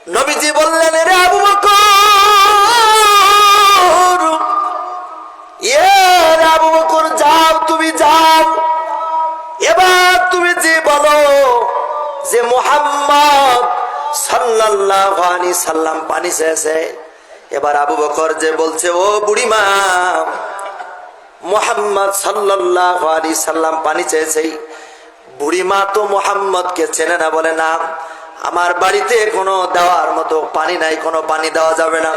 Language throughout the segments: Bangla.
নবীজি বললেন, রে আবু বকর, রে আবু বকর, যাও, তুমি যাও, এবার তুমি যে বলো যে মুহাম্মদ সাল্লাল্লাহু আলাইহি সাল্লাম পানি চেয়েছে। এবার আবু বকর যে বলছে, ও বুড়িমা, মুহাম্মদ সাল্লাল্লাহু আলাইহি সাল্লাম পানি চেয়েছে। বুড়িমা তো মুহাম্মদকে চেনে না, বলে, না, আমার বাড়িতে কোনো দেওয়ার মতো পানি নাই, কোনো পানি দেওয়া যাবে না।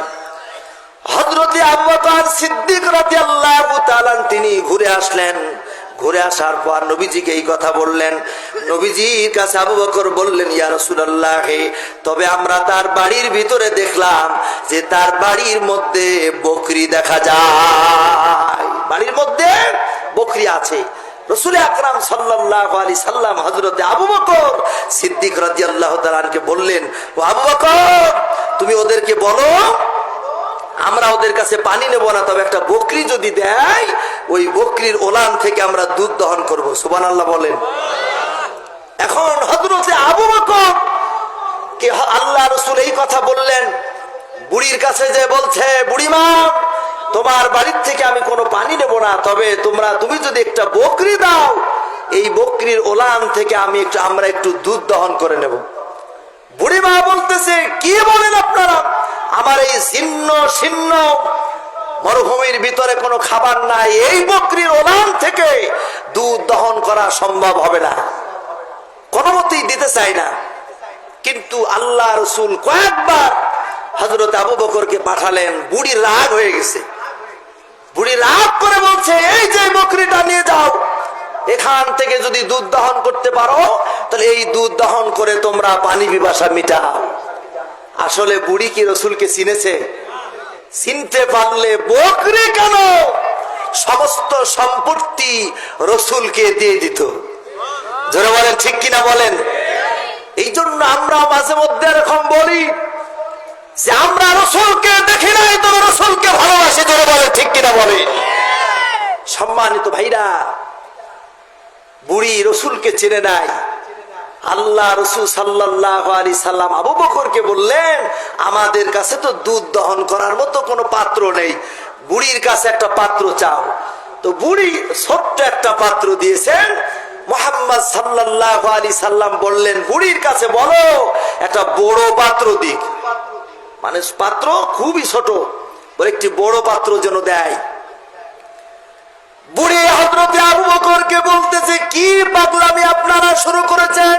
হযরতে আবু বকর সিদ্দিক রাদিয়াল্লাহু তাআলা তিনি ঘুরে আসলেন। ঘুরে আসার পর নবীজিকে এই কথা বললেন। নবীজির কাছে আবু বকর বললেন, ইয়া রাসূলুল্লাহ, তবে আমরা তার বাড়ির ভিতরে দেখলাম যে তার বাড়ির মধ্যে বকরি দেখা যায়, বাড়ির মধ্যে বকরি আছে। রাসূল আকরাম সাল্লাল্লাহু আলাইহি সাল্লাম হযরতে আবু বকর সিদ্দিক রাদিয়াল্লাহু তাআলা কে বললেন, ও আবু বকর, তুমি ওদেরকে বলো আমরা ওদের কাছে পানি নেব না, তবে একটা বকরি যদি দেয় ওই বকরির ওলান থেকে আমরা দুধ দহন করব। সুবহানাল্লাহ বলেন। এখন হযরতে আবু বকর কে আল্লাহ রাসূল এই কথা বললেন, বুড়ির কাছে যে বলছে, বুড়িমা, তোমার বাড়ির থেকে আমি কোনো পানি নেব না, তবে তুমি যদি একটা বকরি দাও, এই বকরির ওলান থেকে আমরা একটু দুধ দহন করে নেব। বুড়িমা বলতেছে, কি বলেন আপনারা? আমার এই ছিন্ন ছিন্ন মরুভূমির ভিতরে কোনো খাবার নাই, এই বকরির ওলান থেকে দুধ দহন করা সম্ভব হবে না, কোনো মতেই দিতে চাই না। কিন্তু আল্লাহ রাসূল কয়েকবার হযরত আবু বকরকে পাঠালেন। বুড়ি রাগ হয়ে গেছে। বুড়ি রাগ করে বলছে, এই যে বকরিটা নিয়ে যাও, এখান থেকে যদি দুধ দহন করতে পারো তাহলে এই দুধ দহন করে তোমরা পানি পিপাসা মিটাও। আসলে বুড়ি কি রাসূলকে চিনেছে? চিনতে পারলে বকরি কেন সমস্ত সম্পত্তি রাসূলকে দিয়ে দিত। জোরে বলেন, ঠিক কিনা বলেন? এই জন্য আমরা মাঝে মধ্যে এরকম বলি যে আমরা রাসূলকে দেখি নাই, তবে রাসূলকে ভালোবাসি। জোরে বলেন, ঠিক কিনা বলেন? সম্মানিত ভাইরা, বুড়ি রাসূলকে চেনে নাই। আল্লাহ রাসূল সাল্লাল্লাহু আলাইহি সাল্লাম আবু বকরকে বললেন, আমাদের কাছে তো দুধ দহন করার মতো কোনো পাত্র নেই, বুড়ির কাছে একটা পাত্র চাও। তো বুড়ি ছোট্ট একটা পাত্র দিয়েছেন। মুহাম্মদ সাল্লাল্লাহু আলাইহি সাল্লাম বললেন, বুড়ির কাছে বলো একটা বড় পাত্র দিক, মানে পাত্র খুবই ছোট, বলে একটি বড় পাত্র যেন দেয়। বুড়ি হযরতে আবু বকরকে বলতেছে, কি পাগলামি আপনারা শুরু করেছেন?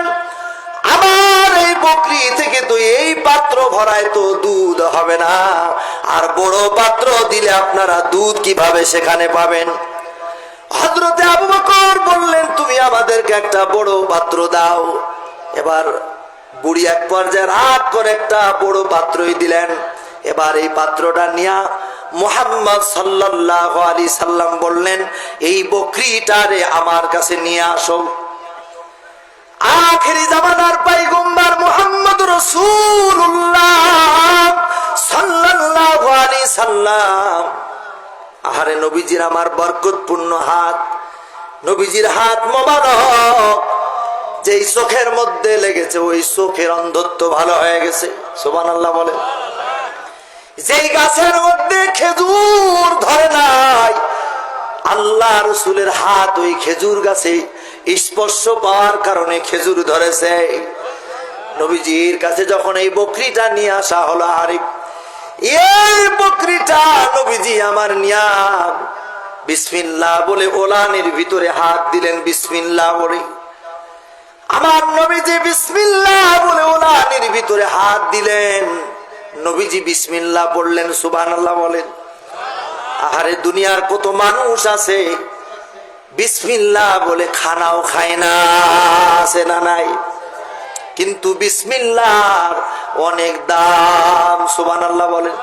আমার এই বকরি থেকে তো এই পাত্র ভরায় তো দুধ হবে না, আর বড় পাত্র দিলে আপনারা দুধ কিভাবে সেখানে পাবেন? হযরতে আবু বকর বললেন, তুমি আমাদেরকে একটা বড় পাত্র দাও। এবার বুড়ি এক পর্যায়ে রাগ করে একটা বড় পাত্রই দিলেন। এবার এই পাত্রটা নিয়ে মুহাম্মদ সাল্লাল্লাহু আলাইহি সাল্লাম বললেন, এই বকরিটারে আমার কাছে নিয়ে আসো। আখেরি জামানার পয়গম্বর মুহাম্মদ রাসূলুল্লাহ সাল্লাল্লাহু আলাইহি সাল্লাম, আহারে নবীজির আমার বরকতপূর্ণ হাত, নবীজির হাত মোবারক যেই চোখের মধ্যে লেগেছে ওই চোখের অন্ধত্ব ভালো হয়ে গেছে। সুবহানাল্লাহ বলে। যেই গাছের মধ্যে খেজুর ধরে নাই, আল্লাহ রাসূলের হাত ওই খেজুর গাছে স্পর্শ পাওয়ার কারণে খেজুর ধরেছে। নবীজির কাছে যখন এই বকরিটা নিয়ে আসা হলো, আরে এই বকরিটা নবীজি আমার নিয়া বিসমিল্লাহ বলে ওলানের ভিতরে হাত দিলেন। বিসমিল্লাহ বলে আমার নবীজি বিসমিল্লাহ বলে ওলানের ভিতরে হাত দিলেন। নবীজি বিসমিল্লাহ পড়লেন। সুবহানাল্লাহ বলেন। আহারে দুনিয়ার কত মানুষ আছে বিসমিল্লাহ বলে খানাও খায় না, আছে না নাই? কিন্তু বিসমিল্লাহর অনেক দাম। সুবহানাল্লাহ বলেন।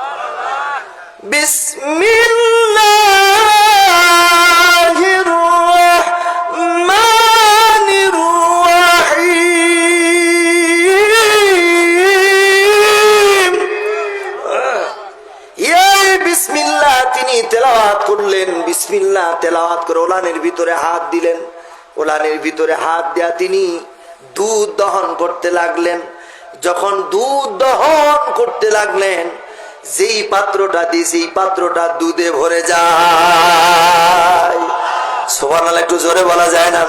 বিসমিল্লাহির রহমানির রহিম। এই বিসমিল্লাহ তিনি তেলাওয়াত করলেন। বিসমিল্লাহ তেলাওয়াত করে ওলানের ভিতরে হাত দিলেন। ওলানের ভিতরে হাত দেয়া তিনি দুধ দহন করতে লাগলেন। যখন দুধ দহন করতে লাগলেন, যেই পাত্রটা দিয়েছে এই পাত্রটা দুধে ভরে যায়। সুবহানাল্লাহ, একটু জোরে বলা যায় না?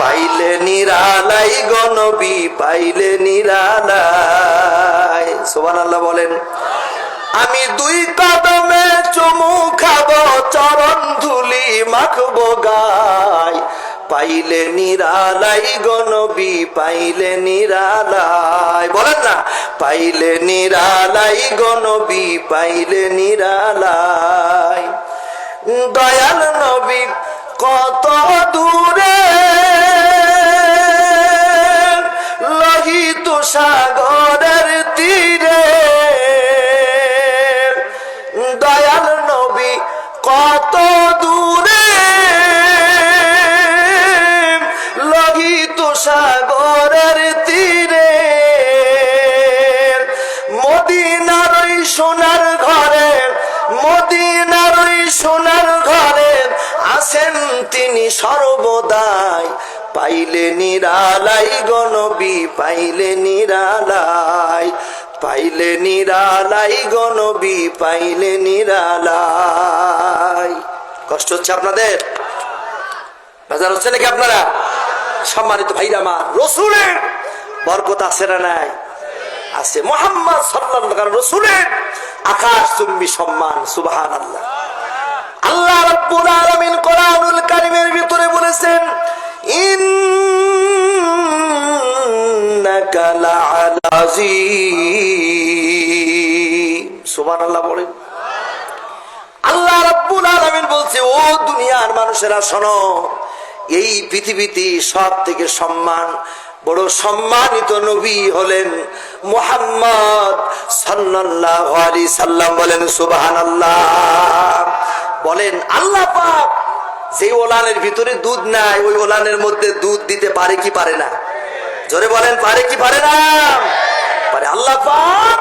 পাইলে নিরালাই গো নবী, পাইলে নিরালাই। সুবহানাল্লাহ বলেন। আমি দুই কদমে চুমু খাবো, চরণ ধুলি মাখবো গায়, পাইলে নিরালাই গো নবী, পাইলে নিরালাই। বলেন না, পাইলে নিরালাই গো নবী, পাইলে নিরালাই। দয়াল নবী কত দূরে, লোহিত সাগরের তীরে, দয়াল নবী কত দূরে, লোহিত সাগরের তীরে, মদিনার ওই সোনার ঘরে, মদিনার ওই সোনার ঘরে আছেন তিনি সর্বদাই, পাইলে নিরালাই গো নবী, পাইলে নিরালাই, পাইলে নিরালাই গো নবী, পাইলে নিরালাই। কষ্ট হচ্ছে আপনাদের? বাজার হচ্ছে নাকি আপনারা? সম্মানিত ভাইরা আমার, রসুলের বরকত আছে না নাই? আছে। মুহাম্মদ সাল্লাল্লাহু আলাইহি ওয়াসাল্লাম রসুলের আকাশ চুম্বি সম্মান। সুবহানাল্লাহ। আল্লাহ রাব্বুল আলামিন কোরআনুল কারীমের ভিতরে বলেছেন, ইন্নাকা লাআলা আযীম। সুবহানাল্লাহ বলেন। আল্লাহ রাব্বুল আলামিন বলছে, ও দুনিয়ার মানুষেরা শোনো, এই পৃথিবীতে সব থেকে সম্মান, বড় সম্মানিত নবী হলেন মুহাম্মদ সাল্লাল্লাহু আলাইহি সাল্লাম। বলেন সুবহানাল্লাহ। বলেন আল্লাহ পাক যে ওলানের ভিতরে দুধ নাই, ওই ওলানের মধ্যে দুধ দিতে পারে কি পারে না? জোরে বলেন, পারে কি পারে না? পারে। আল্লাহ পাক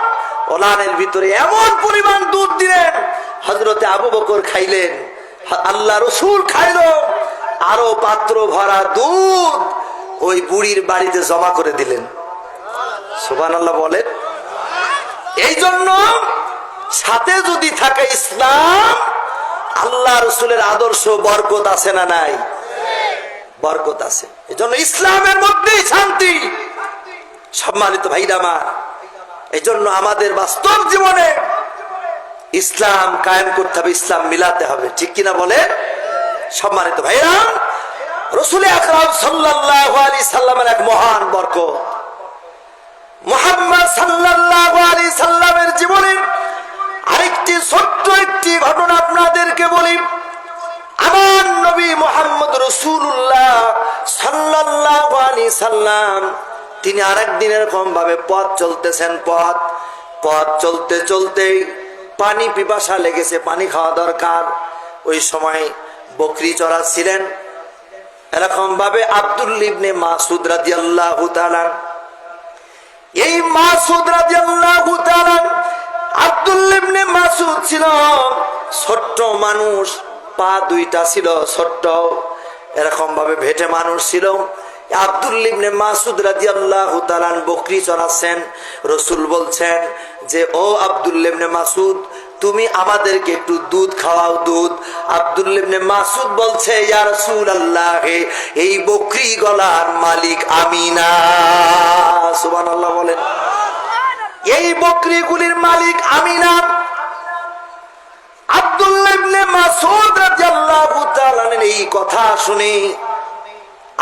ওলানের ভিতরে এমন পরিমাণ দুধ দিলেন, হযরতে আবু বকর খাইলেন, আল্লাহ রাসূল খাইলো, আরো পাত্র ভরা দুধ ওই বুড়ির বাড়িতে জমা করে দিলেন। সুবহানাল্লাহ বলেন। এই জন্য সাথে যদি থাকে ইসলাম, আল্লাহ রসুলের আদর্শ, বরকত আছে না নাই? বরকত আছে। এই জন্য ইসলামের মধ্যেই শান্তি। সম্মানিত ভাইরা আমার, এই জন্য আমাদের বাস্তব জীবনে ইসলাম কায়েম করতে হবে, ইসলাম মিলাতে হবে, ঠিক কিনা বলে? সম্মানিত ভাইরা, রাসূল আকরাম সাল্লাল্লাহু আলাইহি সাল্লামের এক মহান বরকত, মুহাম্মদ সাল্লাল্লাহু আলাইহি সাল্লামের জীবনের আরেকটি ছোট্ট একটি ঘটনা আপনাদেরকে বলি। আমার নবী মুহাম্মদ রাসূলুল্লাহ সাল্লাল্লাহু আলাইহি সাল্লাম তিনি আরেক দিন এরকম ভাবে পথ চলতেছেন, পথ চলতে চলতে পানি পিপাসা লেগেছে, পানি খাওয়া দরকার। ওই সময় বকরি চড়াচ্ছিলেন। এরকম ভাবে আব্দুল্লাহ ইবনে মাসউদ রাদিয়াল্লাহু তাআলা, এই মাসউদ রাদিয়াল্লাহু তাআলা, আব্দুল্লাহ ইবনে মাসউদ ছিল ছোট্ট মানুষ, পা দুইটা ছিল ছোট্ট, এরকম ভাবে ভেটে মানুষ ছিল। আব্দুল্লাহ ইবনে মাসউদ রাদিয়াল্লাহু তাআলা বকরি চড়াচ্ছেন। রাসূল বলছেন যে, ও আব্দুল্লাহ ইবনে মাসউদ, তুমি আমাদেরকে একটু দুধ খাওয়াও, দুধ। আব্দুল্লাহ ইবনে মাসউদ বলছে, ইয়া রাসূলুল্লাহ, এই বকরি গলার মালিক আমি না। সুবহানাল্লাহ বলেন। এই বকরিগুলির মালিক আমি না। আব্দুল্লাহ ইবনে মাসউদ রাদিয়াল্লাহু তাআলা এই কথা শুনে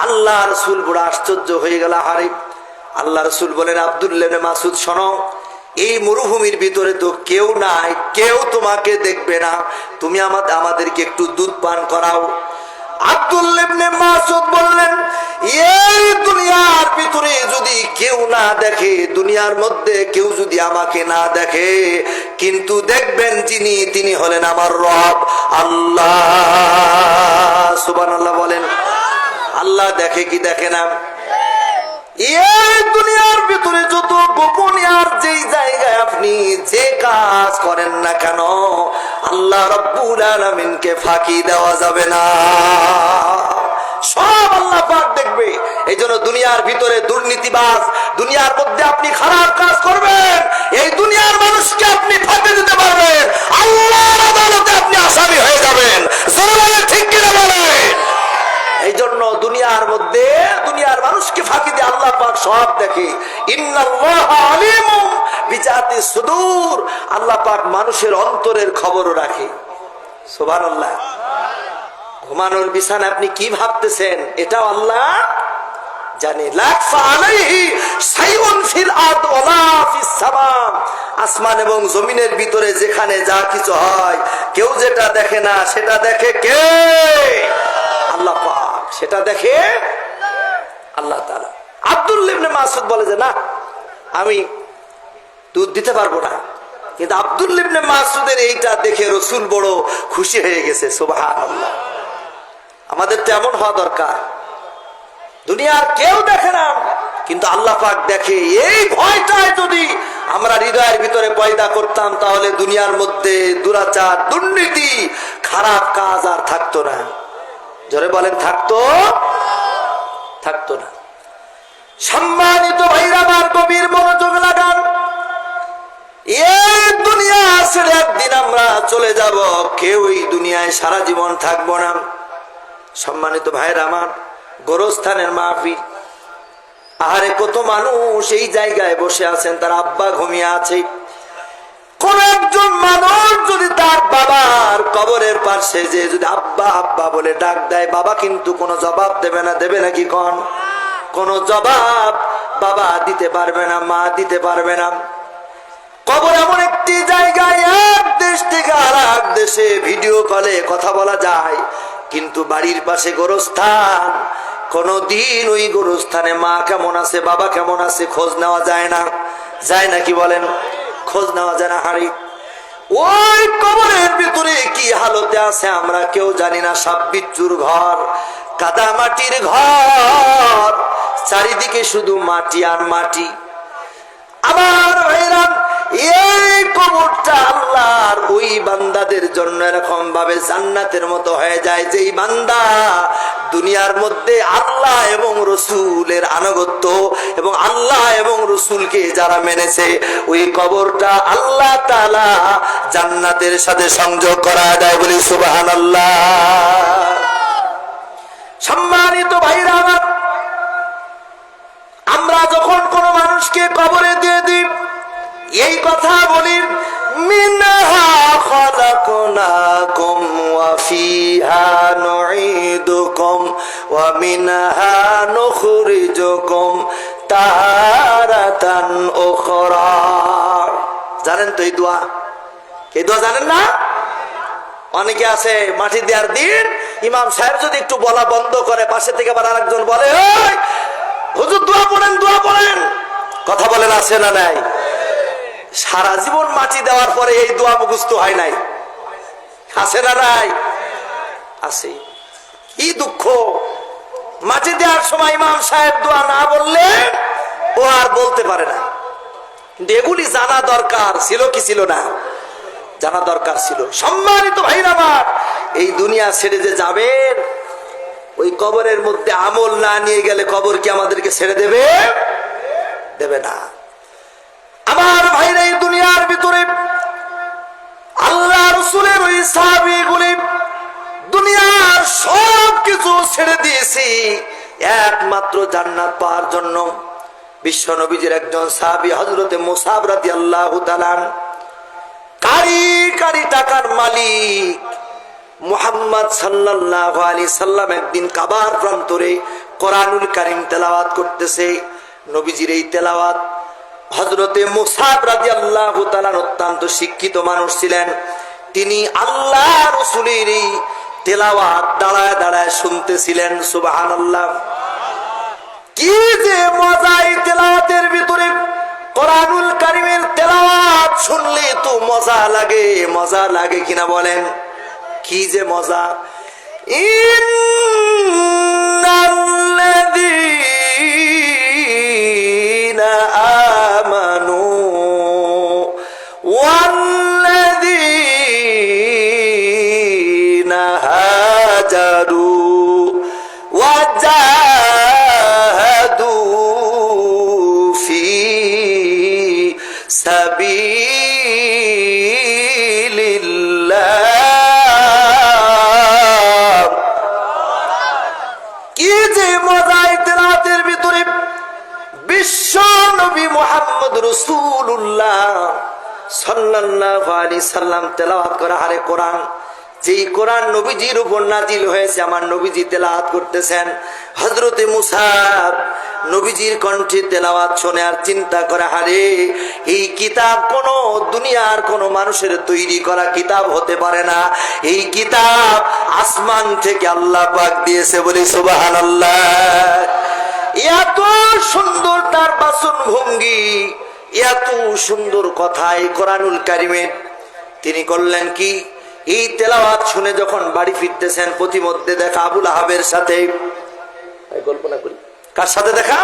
আল্লাহ রাসূল বড় আশ্চর্য হয়ে গেল। আরে আল্লাহ রাসূল বলেন, আব্দুল্লাহ ইবনে মাসউদ শোনো, এই মরুভূমির ভিতরে তো কেউ নাই, কেউ তোমাকে দেখবে না, তুমি আমাদেরকে একটু দুধ পান করাও। আব্দুল্লাহ ইবনে মাসউদ বললেন, এই দুনিয়ার ভিতরে যদি কেউ না দেখে, দুনিয়ার মধ্যে কেউ যদি আমাকে না দেখে, কিন্তু দেখবেন যিনি, তিনি হলেন আমার রব আল্লাহ। সুবহানাল্লাহ বলেন। আল্লাহ দেখে কি দেখে না? এই দুনিয়ার ভিতরে যত গোপনীয় যেই জায়গায় আপনি যে কাজ করেন না কেন, আল্লাহ রাব্বুল আলামিনকে ফাঁকি দেওয়া যাবে না। সব আল্লাহ পাক দেখবে। এই জন্য দুনিয়ার ভিতরে দুর্নীতিবাজ, দুনিয়ার মধ্যে আপনি খারাপ কাজ করবেন, এই দুনিয়ার মানুষকে আপনি ফাঁকি দিতে পারবেন, আল্লাহর আদালতে আপনি আসামি হয়ে যাবেন। ঠিক কিনা বলেন? এই জন্য দুনিয়ার মধ্যে দুনিয়ার মানুষকে ফাঁকি দিয়ে আল্লাহ পাক সব দেখে। ইন্নাল্লাহা আলিমুম বিজাতি সুদূর, আল্লাহ পাক মানুষের অন্তরের খবরও রাখে। সুবহানাল্লাহ। ঘুমানোর বিছানা আপনি কি ভাবতেছেন, এটাও আল্লাহ জানে। লাকফা আলাইহি শাইউন ফিল আরদ ওয়ালা ফিস সামা, আসমান এবং জমিনের ভিতরে যেখানে যা কিছু হয় কেউ যেটা দেখে না সেটা দেখে কে? আল্লাহ পাক। সেটা দেখে আল্লাহ তাআলা। আব্দুল্লাহ ইবনে মাসউদ বলে যে না, আমি দুধ দিতে পারবো না, কিন্তু আব্দুল্লাহ ইবনে মাসউদের এইটা দেখে রাসূল বড় খুশি হয়ে গেছে। সুবহানাল্লাহ। আমাদের তো এমন হওয়া দরকার, দুনিয়ার কেউ দেখে না কিন্তু আল্লাহ পাক দেখে। এই ভয়টাই যদি আমরা হৃদয়ের ভিতরে পয়দা করতাম তাহলে দুনিয়ার মধ্যে দুরাচার, দুর্নীতি, খারাপ কাজ আর থাকতো না। জোরে বলেন, থাকতো না। সম্মানিত ভাইরা আমার, গভীর মনোযোগ লাগান। এই দুনিয়া ছেড়ে একদিন আমরা চলে যাব, কেউ এই দুনিয়ায় সারা জীবন থাকবো না। সম্মানিত ভাইরা আমার, গোরস্থানের মাহফিল, আহারে কত মানুষ এই জায়গায় বসে আছেন, তার আব্বা ঘুমিয়ে আছে। কোন একজন মানুষ যদি তার বাবার কবরের পাশে যে যদি আব্বা আব্বা বলে ডাক দেয়, বাবা কিন্তু কোনো জবাব দেবে না। দেবে নাকি? কোনো জবাব বাবা দিতে পারবে না, মা দিতে পারবে না। কবর এমন একটি জায়গায়, এক দেশ থেকে আর এক দেশে ভিডিও কলে কথা বলা যায়, কিন্তু বাড়ির পাশে গোরস্থান, কোনদিন ওই গোরস্থানে মা কেমন আছে, বাবা কেমন আছে খোঁজ নেওয়া যায় না। যায় নাকি বলেন? খোঁজ নেওয়া যায় না। হারি ওই কবরের ভিতরে কি হালতে আছে আমরা কেউ জানি না। সাপ বিচ্ছুর ঘর, কাদা মাটির ঘর, চারিদিকে শুধু মাটি আর মাটি। আমার ভাইরা, এই কবরটা আল্লাহর ওই বান্দাদের জন্য এরকম ভাবে জান্নাতের মতো হয়ে যায়, যেই বান্দা দুনিয়ার মধ্যে আল্লাহ এবং রসুলের আনুগত্য এবং আল্লাহ এবং রসুলকে যারা মেনেছে, ওই কবরটা আল্লাহ তাআলা জান্নাতের সাথে সংযোগ করা দেয়। বলি সুবহানাল্লাহ। সম্মানিত ভাইরা আমার, আমরা যখন কোন মানুষকে কবরে দিয়ে দিই, এই কথা বলি, মিনহা খালাকনাকুম ওয়া ফিহা নুঈদুকুম ওয়া মিনহা নুখরিজুকুম তারাতান উখরা। জানেন তো এই দোয়া? এই দোয়া জানেন না? অনেকে আছে মাটি দেওয়ার দিন ইমাম সাহেব যদি একটু বলা বন্ধ করে, পাশে থেকে আবার আরেকজন বলে, ওই হুজুর দোয়া পড়েন, দোয়া পড়েন। কথা বলেন, আছে না নাই? সারা জীবন মাটি দেওয়ার পরে এই দোয়া মুখস্থ হয় নাই, আছে না নাই? আছে। কি দুঃখ, মাটি দেওয়ার সময় ইমাম সাহেব দোয়া না বললে ও আর বলতে পারে না। কিন্তু এগুলি জানা দরকার ছিল কি ছিল না? জানা দরকার ছিল। সম্মানিত ভাইরা আমার, এই দুনিয়া ছেড়ে যে যাবেন, ওই কবরের মধ্যে আমল না নিয়ে গেলে কবর কি আমাদেরকে ছেড়ে দেবে? দেবে না। আমার ভাইরা, এই দুনিয়ার ভিতরে আল্লাহ রাসূলের ওই সাহাবীগুলি দুনিয়ার সব কিছু ছেড়ে দিয়েছি একমাত্র জান্নাত পাওয়ার জন্য। বিশ্ব নবীজির একজন সাহাবী হযরতে মুসাব রাদিয়াল্লাহু তাআলা, কারি কারি টাকার মালিক মুহাম্মদ সাল্লাল্লাহু আলাইহি সাল্লাম, একদিন কাবার প্রান্তরে কোরআনুল কারীম তেলাওয়াত করতেছে। নবীজির এই তেলাওয়াত হযরতে মুসাব রাদিয়াল্লাহু তাআলা অত্যন্ত শিক্ষিত মানুষ ছিলেন। তিনি আল্লাহ রাসূলের এই তেলাওয়াত দাঁড়ায় দাঁড়ায় শুনতেছিলেন। সুবহানাল্লাহ। কি যে মজা এই তেলাওয়াতের ভিতরে! কোরআনুল কারীমের তেলাওয়াত শুনলে তো মজা লাগে, মজা লাগে কিনা বলেন? কি যে মজা! ইন্নাল্লাযীনা আমানু ওয়াল্লাযীনা হাজারু ওয়াজাহাদু সাবিলিল্লাহ। কি যে মজা এই তেলাওয়াতের ভিতরে। বিশ্ব নবী মুহাম্মদ রাসূলুল্লাহ সাল্লাল্লাহু আলাইহি সাল্লাম তেলাওয়াত করা হারে কোরআন, যেই কোরআন নবীজির উপর নাজিল হয়েছে, আমার নবীজি তেলাওয়াত করতেছেন। হযরতে মুসাব নবীজির কণ্ঠে তেলাওয়াত শুনে আর চিন্তা করে, হারে এই কিতাব কোন দুনিয়ার কোন মানুষের তৈরি করা কিতাব হতে পারে না, এই কিতাব আসমান থেকে আল্লাহ পাক দিয়েছে, বলি সুবহানাল্লাহ। এত সুন্দর তার বাচন ভঙ্গি, এত সুন্দর কথা এই কোরআনুল কারিমে। তিনি করলেন কি, এই তেলাওয়াত শুনে যখন বাড়ি ফিরতেছেন, প্রতিমধ্যে দেখা আবুল আহাবের সাথে। কল্পনা করি কার সাথে দেখা?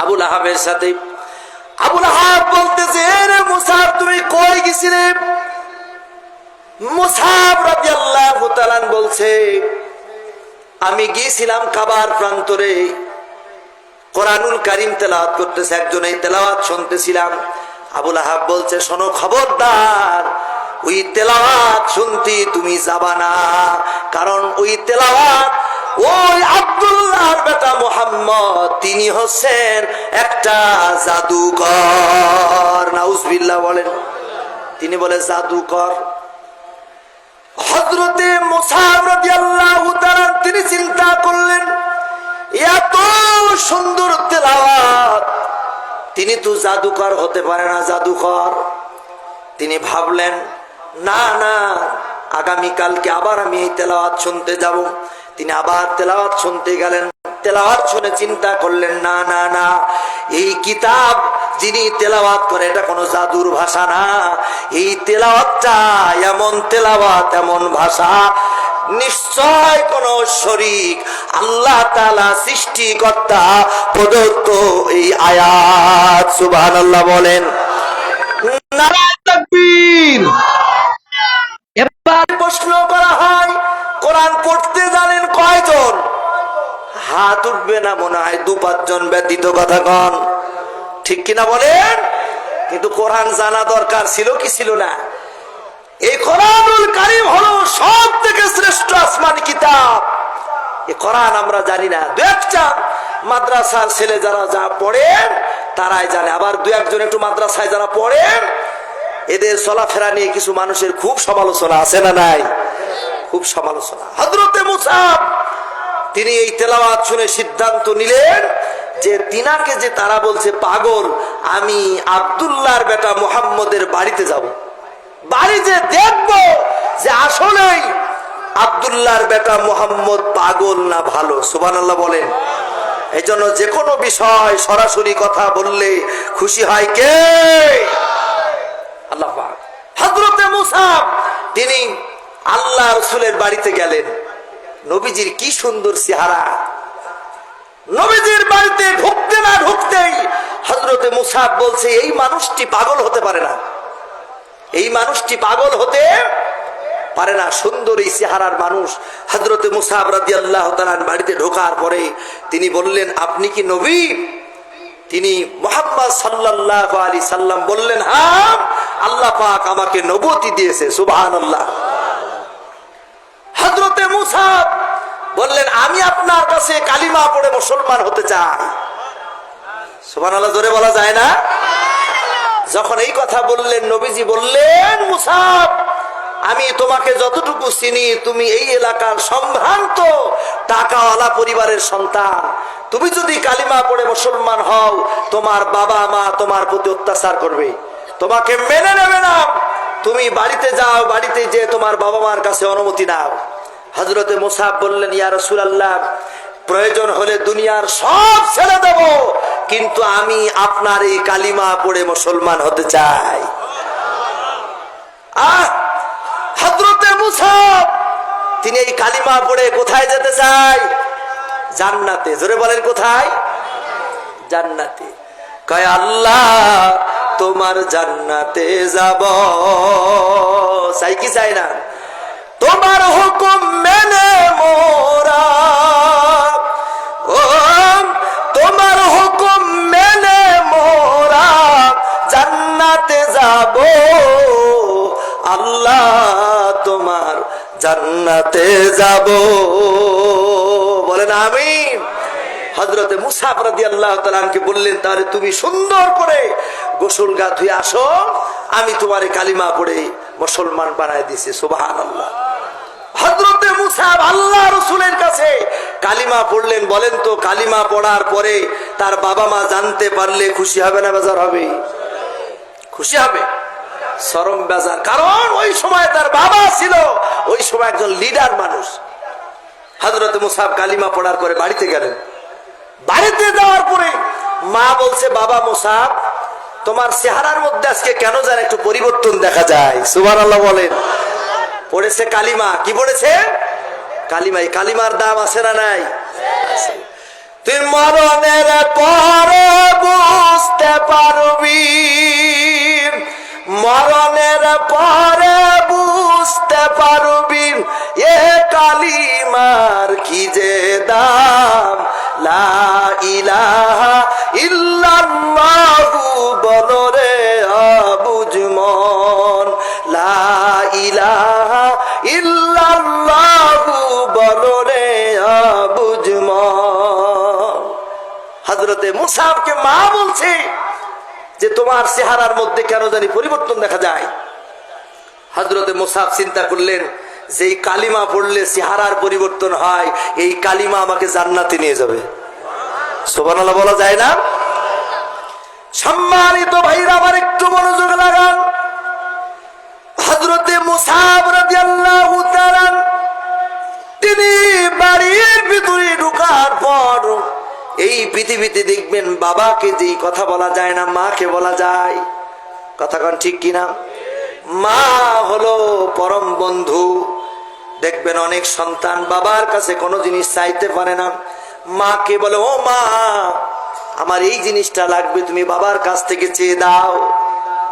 আবুল আহাবের সাথে। আবুল আহাব বলতেছে, রে মুসাব তুমি কই গেছিলে? মুসাব রাদিয়াল্লাহু তাআলা বলছে, আমি গিয়েছিলাম কাবার প্রান্তরে, কোরআনুল কারীম তেলাওয়াত করতেছে, একজন এই তেলাওয়াত শুনতেছিলাম। আবুল আহাব বলছে, শোনো খবরদার, ওই তেলাওয়াত শুনতে তুমি যাবা না, কারণ ওই তেলাওয়াত ওই আব্দুল্লাহর বেটা মুহাম্মদ, তিনি হচ্ছেন একটা জাদুকর। নাউজুবিল্লাহ বলেন। তিনি বলে জাদুকর। হযরতে মুসাব রাদিয়াল্লাহু তাআলা তিনি চিন্তা করলেন, এত সুন্দর তেলাওয়াত, তিনি তো জাদুকর হতে পারে না, জাদুকর। তিনি ভাবলেন, না না, আগামীকালকে আবার আমি এই তেলাওয়াত শুনতে যাব। তিনি আবার তেলাওয়াত শুনতে গেলেন। তেলাওয়াত শুনে চিন্তা করলেন, না না না, এই কিতাব যিনি তেলাওয়াত করে এটা কোনো জাদুর ভাষা না, এই তেলাওয়াতটা এমন তেলাওয়াত, এমন ভাষা, নিশ্চয় কোন শরীক আল্লাহ তাআলা সৃষ্টিকর্তা প্রদত্ত এই আয়াত। সুবহানাল্লাহ বলেন। নারায়ে তাকবীর। এবার প্রশ্ন করা হয়, কোরআন পড়তে জানেন কয়জন? হাত উঠবে না মনে হয় 2-5 জন ব্যতীত, কথা কন ঠিক কিনা বলেন? কিন্তু কোরআন জানা দরকার ছিল কি ছিল না? এই কোরআনুল কারীম হলো সব থেকে শ্রেষ্ঠ আসমানি কিতাব। এই কোরআন আমরা জানি না, 2-1 মাদ্রাসার ছেলে যারা যা পড়েন তারাই জানে, আবার 2-1 জন একটু মাদ্রাসায় যারা পড়েন, এদের চলাফেরা নিয়ে কিছু মানুষের খুব সমালোচনা আছে না নাই? খুব সমালোচনা। হযরতে মুসাব তিনি এই তেলাওয়াত শুনে সিদ্ধান্ত নিলেন যে তিনাকে যে তারা বলছে পাগল, আমি আব্দুল্লাহর বেটা মুহাম্মদের বাড়িতে যাব, বাড়ি যে দেখব যে আসলেই আব্দুল্লাহর বেটা মুহাম্মদ পাগল না ভালো। সুবহানাল্লাহ বলেন। এই জন্য যে কোনো বিষয় সরাসরি কথা বললে খুশি হয় কে? আল্লাহ পাক। হযরতে মুসাব তিনি আল্লাহ রাসূলের বাড়িতে গেলেন। নবীজির কি সুন্দর চেহারা। নবীজির বাড়িতে ঢুকতে না ঢুকতেই হযরতে মুসাব বলছে, এই মানুষটি পাগল হতে পারে না, এই মানুষটি পাগল হতে পারে না, সুন্দর এই চেহারার মানুষ। হযরতে মুসাব রাদিয়াল্লাহু তাআলা বাড়িতে ঢোকার পরে তিনি বললেন, আপনি কি নবী? তিনি মুহাম্মদ সাল্লাল্লাহু আলাইহি সাল্লাম বললেন, হ্যাঁ, আল্লাহ পাক আমাকে নবুয়তি দিয়েছে। সুবহানাল্লাহ। হযরতে মুসাব বললেন, আমি আপনার কাছে কালিমা পড়ে মুসলমান হতে চাই। সুবহানাল্লাহ জোরে বলা যায় না? যখন এই কথা বললেন, নবীজি বললেন, মুসাব, আমি তোমাকে যতটুকু চিনি, তুমি এই এলাকার সম্ভ্রান্ত টাকাওয়ালা পরিবারের সন্তান। তুমি যদি কালিমা পড়ে মুসলমান হও, তোমার বাবা মা তোমার প্রতি অত্যাচার করবে, তোমাকে মেনে নেবে না। তুমি বাড়িতে যাও, বাড়িতে যে তোমার বাবা মার কাছে অনুমতি নাও। হযরতে মুসাব বললেন, ইয়া রাসূলুল্লাহ, প্রয়োজন হলে দুনিয়ার সব ছেড়ে দেব, কিন্তু আমি আপনার এই কালিমা পড়ে মুসলমান হতে চাই। হযরতে মুসাব তিনি এই কালিমা পড়ে কোথায় যেতে চাই? জান্নাতে। জোরে বলেন, কোথায়? জান্নাতে। কয়, আল্লাহ তোমার জান্নাতে যাব, চাই কি চাই না? তোমার হুকুম মেনে মোরা, ও তোমার হুকুম মেনে মোরা জান্নাত জান্নাতে যাব, আল্লাহ তোমার জান্নাতে যাব, বলেন আমিন। হযরতে মুসা রাদিয়াল্লাহু তাআলা আনকে বললেন, তাহলে তুমি সুন্দর করে গোসল গা ধুয়ে আসো, আমি তোমারে কালিমা পড়ে মুসলমান বানায় দিছি। সুবহানাল্লাহ। হযরতে মুসা আল্লাহ রাসূলের কাছে কালিমা পড়লেন। বলেন তো, কালিমা পড়ার পরে তার বাবা মা জানতে পারলে খুশি হবে না বেজার হবে? খুশি হবে, চরম বেজার। কারণ ওই সময় তার বাবা ছিল ওই সময় একজন লিডার মানুষ। হযরতে মুসা কালিমা পড়ার পরে বাড়িতে গেলেন। বাড়িতে যাওয়ার পরে মা বলছে, বাবা মুসা, তোমার চেহারার মধ্যে আজকে কেন যেন একটু পরিবর্তন দেখা যায়। সুবহানাল্লাহ বলেন। পড়েছে কালিমা। কি পড়েছে? কালিমা। এই কালিমার দাম আছে না নাই? তুই মরণের পরে বুঝতে পারবি, মরণের পরে বুঝতে পারবি এ কালিমার কি যে দাম। লা ইলাহা ইল্লাল্লাহু বলো রে অবুঝ মন, লা ইলাহা ইল্লাল্লাহু বলো রে অবুঝ মন। হযরতে মুসাকে মা বলছে যে তোমার চেহারার মধ্যে কেন জানি পরিবর্তন দেখা যায়। হযরতে মুসা চিন্তা করলেন যে এই কালিমা পড়লে চেহারার পরিবর্তন হয়, এই কালিমা আমাকে জান্নাতে নিয়ে যাবে। সুবহানাল্লাহ বলা যায় না? সম্মানিত ভাইরা আমার একটু মনোযোগ লাগান। হযরতে মুসা রাদিয়াল্লাহু তাআলা তিনি বাড়ির ভিতরে ঢোকার পর এই পৃথিবীতে দেখবেন বাবাকে যেই কথা বলা যায় না মাকে বলা যায়। কথা কোন ঠিক কিনা? মা হলো পরম বন্ধু। দেখবেন অনেক সন্তান বাবার কাছে কোনো জিনিস চাইতে পারে না, মাকে বলে, ও মা আমার এই জিনিসটা লাগবে, তুমি বাবার কাছ থেকে চেয়ে দাও।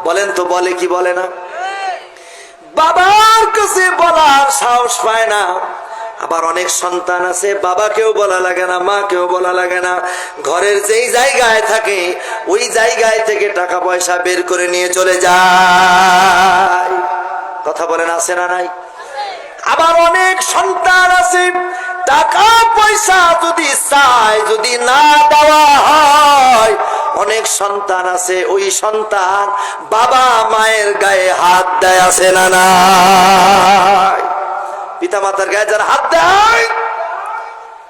বলেন তো, বলে কি বলে না? বাবার কাছে বলার সাহস পায় না। আবার অনেক সন্তান আছে বাবাকেও বলা লাগে না, মাকেও বলা লাগে না, ঘরের যেই জায়গায় থাকে ওই জায়গায় থেকে টাকা পয়সা বের করে নিয়ে চলে যায়। কথা বলেন, আছে না নাই? আবার অনেক সন্তান আছে টাকা পয়সা যদি চায়, যদি না দেওয়া হয়, অনেক সন্তান আছে ওই সন্তান বাবা মায়ের গায়ে হাত দেয়। আছে না নাই? পিতা মাতার গায়ে যারা হাত দেয়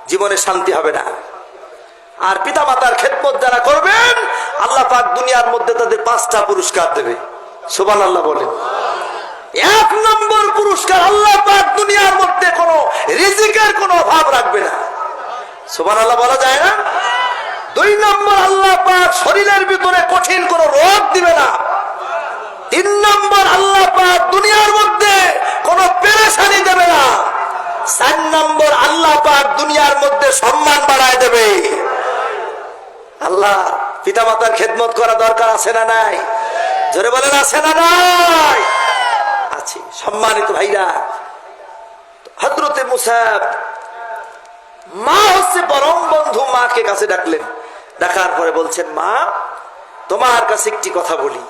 জীবনে শান্তি হবে না। আর পিতা মাতার খেদমত যারা করবেন আল্লাহ পাক দুনিয়ার মধ্যে তাদের 5টা পুরস্কার দেবে। সুবহানাল্লাহ বলেন। 1 নম্বর পুরস্কার, আল্লাহ পাক দুনিয়ার মধ্যে কোনো রিজিকের কোনো অভাব রাখবে না। সুবহানাল্লাহ বলা যায় না? 2 নম্বর, আল্লাহ পাক শরীরের ভিতরে কঠিন কোনো রোগ দিবে না। 3 নম্বর, আল্লাহ পাক দুনিয়ার মধ্যে কোনো পেরেশানি দেবে না। 4 নম্বর, আল্লাহ পাক দুনিয়ার মধ্যে সম্মান বাড়ায় দেবে। আল্লাহ পিতা মাতার খেদমত করা দরকার আছে না নাই? জোরে বলেন, আছে না নাই? আছে। সম্মানিত ভাইরা, হযরতে মুসা মা হচ্ছে পরম বন্ধু, মাকে কাছে ডাকলেন। ডাকার পরে বলছেন, মা তোমার কাছে একটি কথা বলি।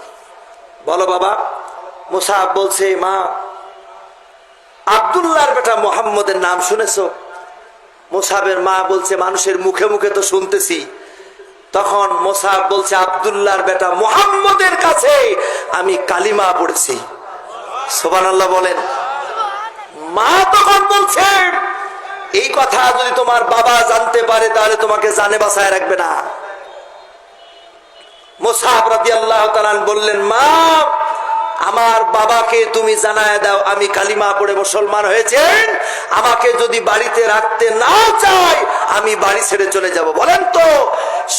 বলো বাবা। মুসা বলছে, মা আব্দুল্লাহর বেটা মুহাম্মদের নাম শুনেছো? মুসাবের মা বলছে, মানুষের মুখে মুখে তো শুনতেছি। তখন মুসা বলছে, আব্দুল্লাহর বেটা মুহাম্মদের কাছে আমি কালিমা পড়েছি। সুবহানাল্লাহ বলেন। মা তখন বলছে, এই কথা যদি তোমার বাবা জানতে পারে তাহলে তোমাকে জানে বাঁচায় রাখবে না। মুসা রাদিয়াল্লাহু তাআলা বললেন, মা আমার বাবাকে তুমি জানায় দাও আমি কালিমা পড়ে মুসলমান হয়েছে, আমাকে যদি বাড়িতে রাখতে না চায় আমি বাড়ি ছেড়ে চলে যাব। বলেন তো,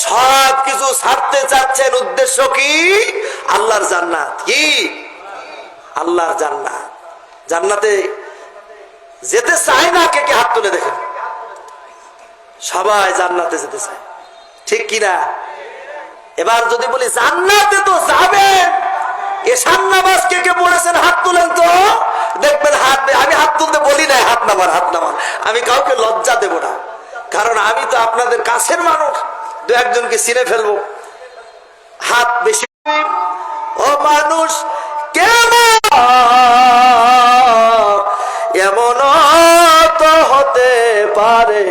সব কিছু ছাড়তে চাচ্ছেন, উদ্দেশ্য কি? আল্লাহর জান্নাত। কি? আল্লাহর জান্নাত। জান্নাতে যেতে চায় না, কে কে হাত তুলে দেখেন। সবাই জান্নাতে যেতে চায়, ঠিক কিনা? এবার যদি বলি জান্নাতে তো যাবেন, এশার নামাজ কে কে পড়েছেন হাত তুলেন তো, দেখবেন হাত। আমি হাত তুলতে বলি না, হাত নামান, হাত নামান। আমি কাউকে লজ্জা দেব না, কারণ আমি তো আপনাদের কাছের মানুষ, 2-1 জনকে চিনে ফেলবো। হাত বেশি ও মানুষ কেমন এমন তো হতে পারে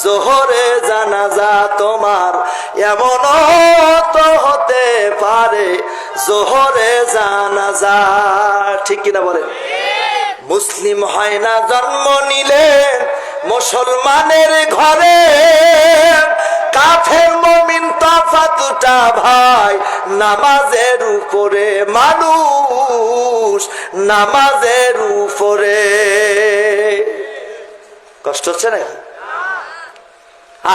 জোহরে জানাজা তোমার, এমন তো হতে পারে জোহরে জানাজা। ঠিক কিনা বলেন? মুসলিম হয় না জন্ম নিলে মুসলমানের ঘরে, কাফের মুমিন তফাৎ দুটা ভাই, নামাজের উপরে মানুষ নামাজের উপরে। কষ্ট হচ্ছে নাকি?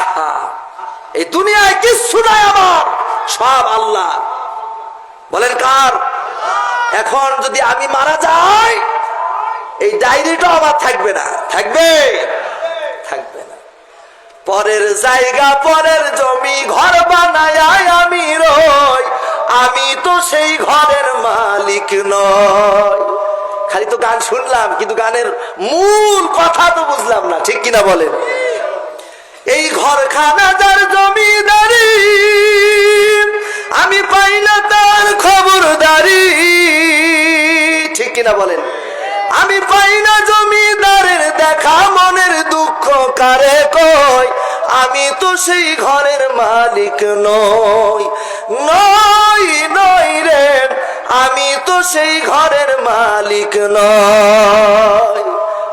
আহা, এই দুনিয়ায় কিচ্ছু নাই আমার, সব আল্লাহ। বলেন কার? এখন যদি আমি মারা যাই এই ডায়েরিটা আমার থাকবে না, থাকবে? থাকবে না। পরের জায়গা পরের জমি ঘর বানায় আমি রই, আমি তো সেই ঘরের মালিক নয়। খালি তো গান শুনলাম কিন্তু গানের মূল কথা তো বুঝলাম না। ঠিক কিনা বলেন? এই ঘরখানা যার জমিদারি, আমি পাই না তার খবরদারি। ঠিক কিনা বলেন? আমি পাই না জমিদারের দেখা, মনের দুঃখ কারে কই, আমি তো সেই ঘরের মালিক নই। নই নই রে, আমি তো সেই ঘরের মালিক নই।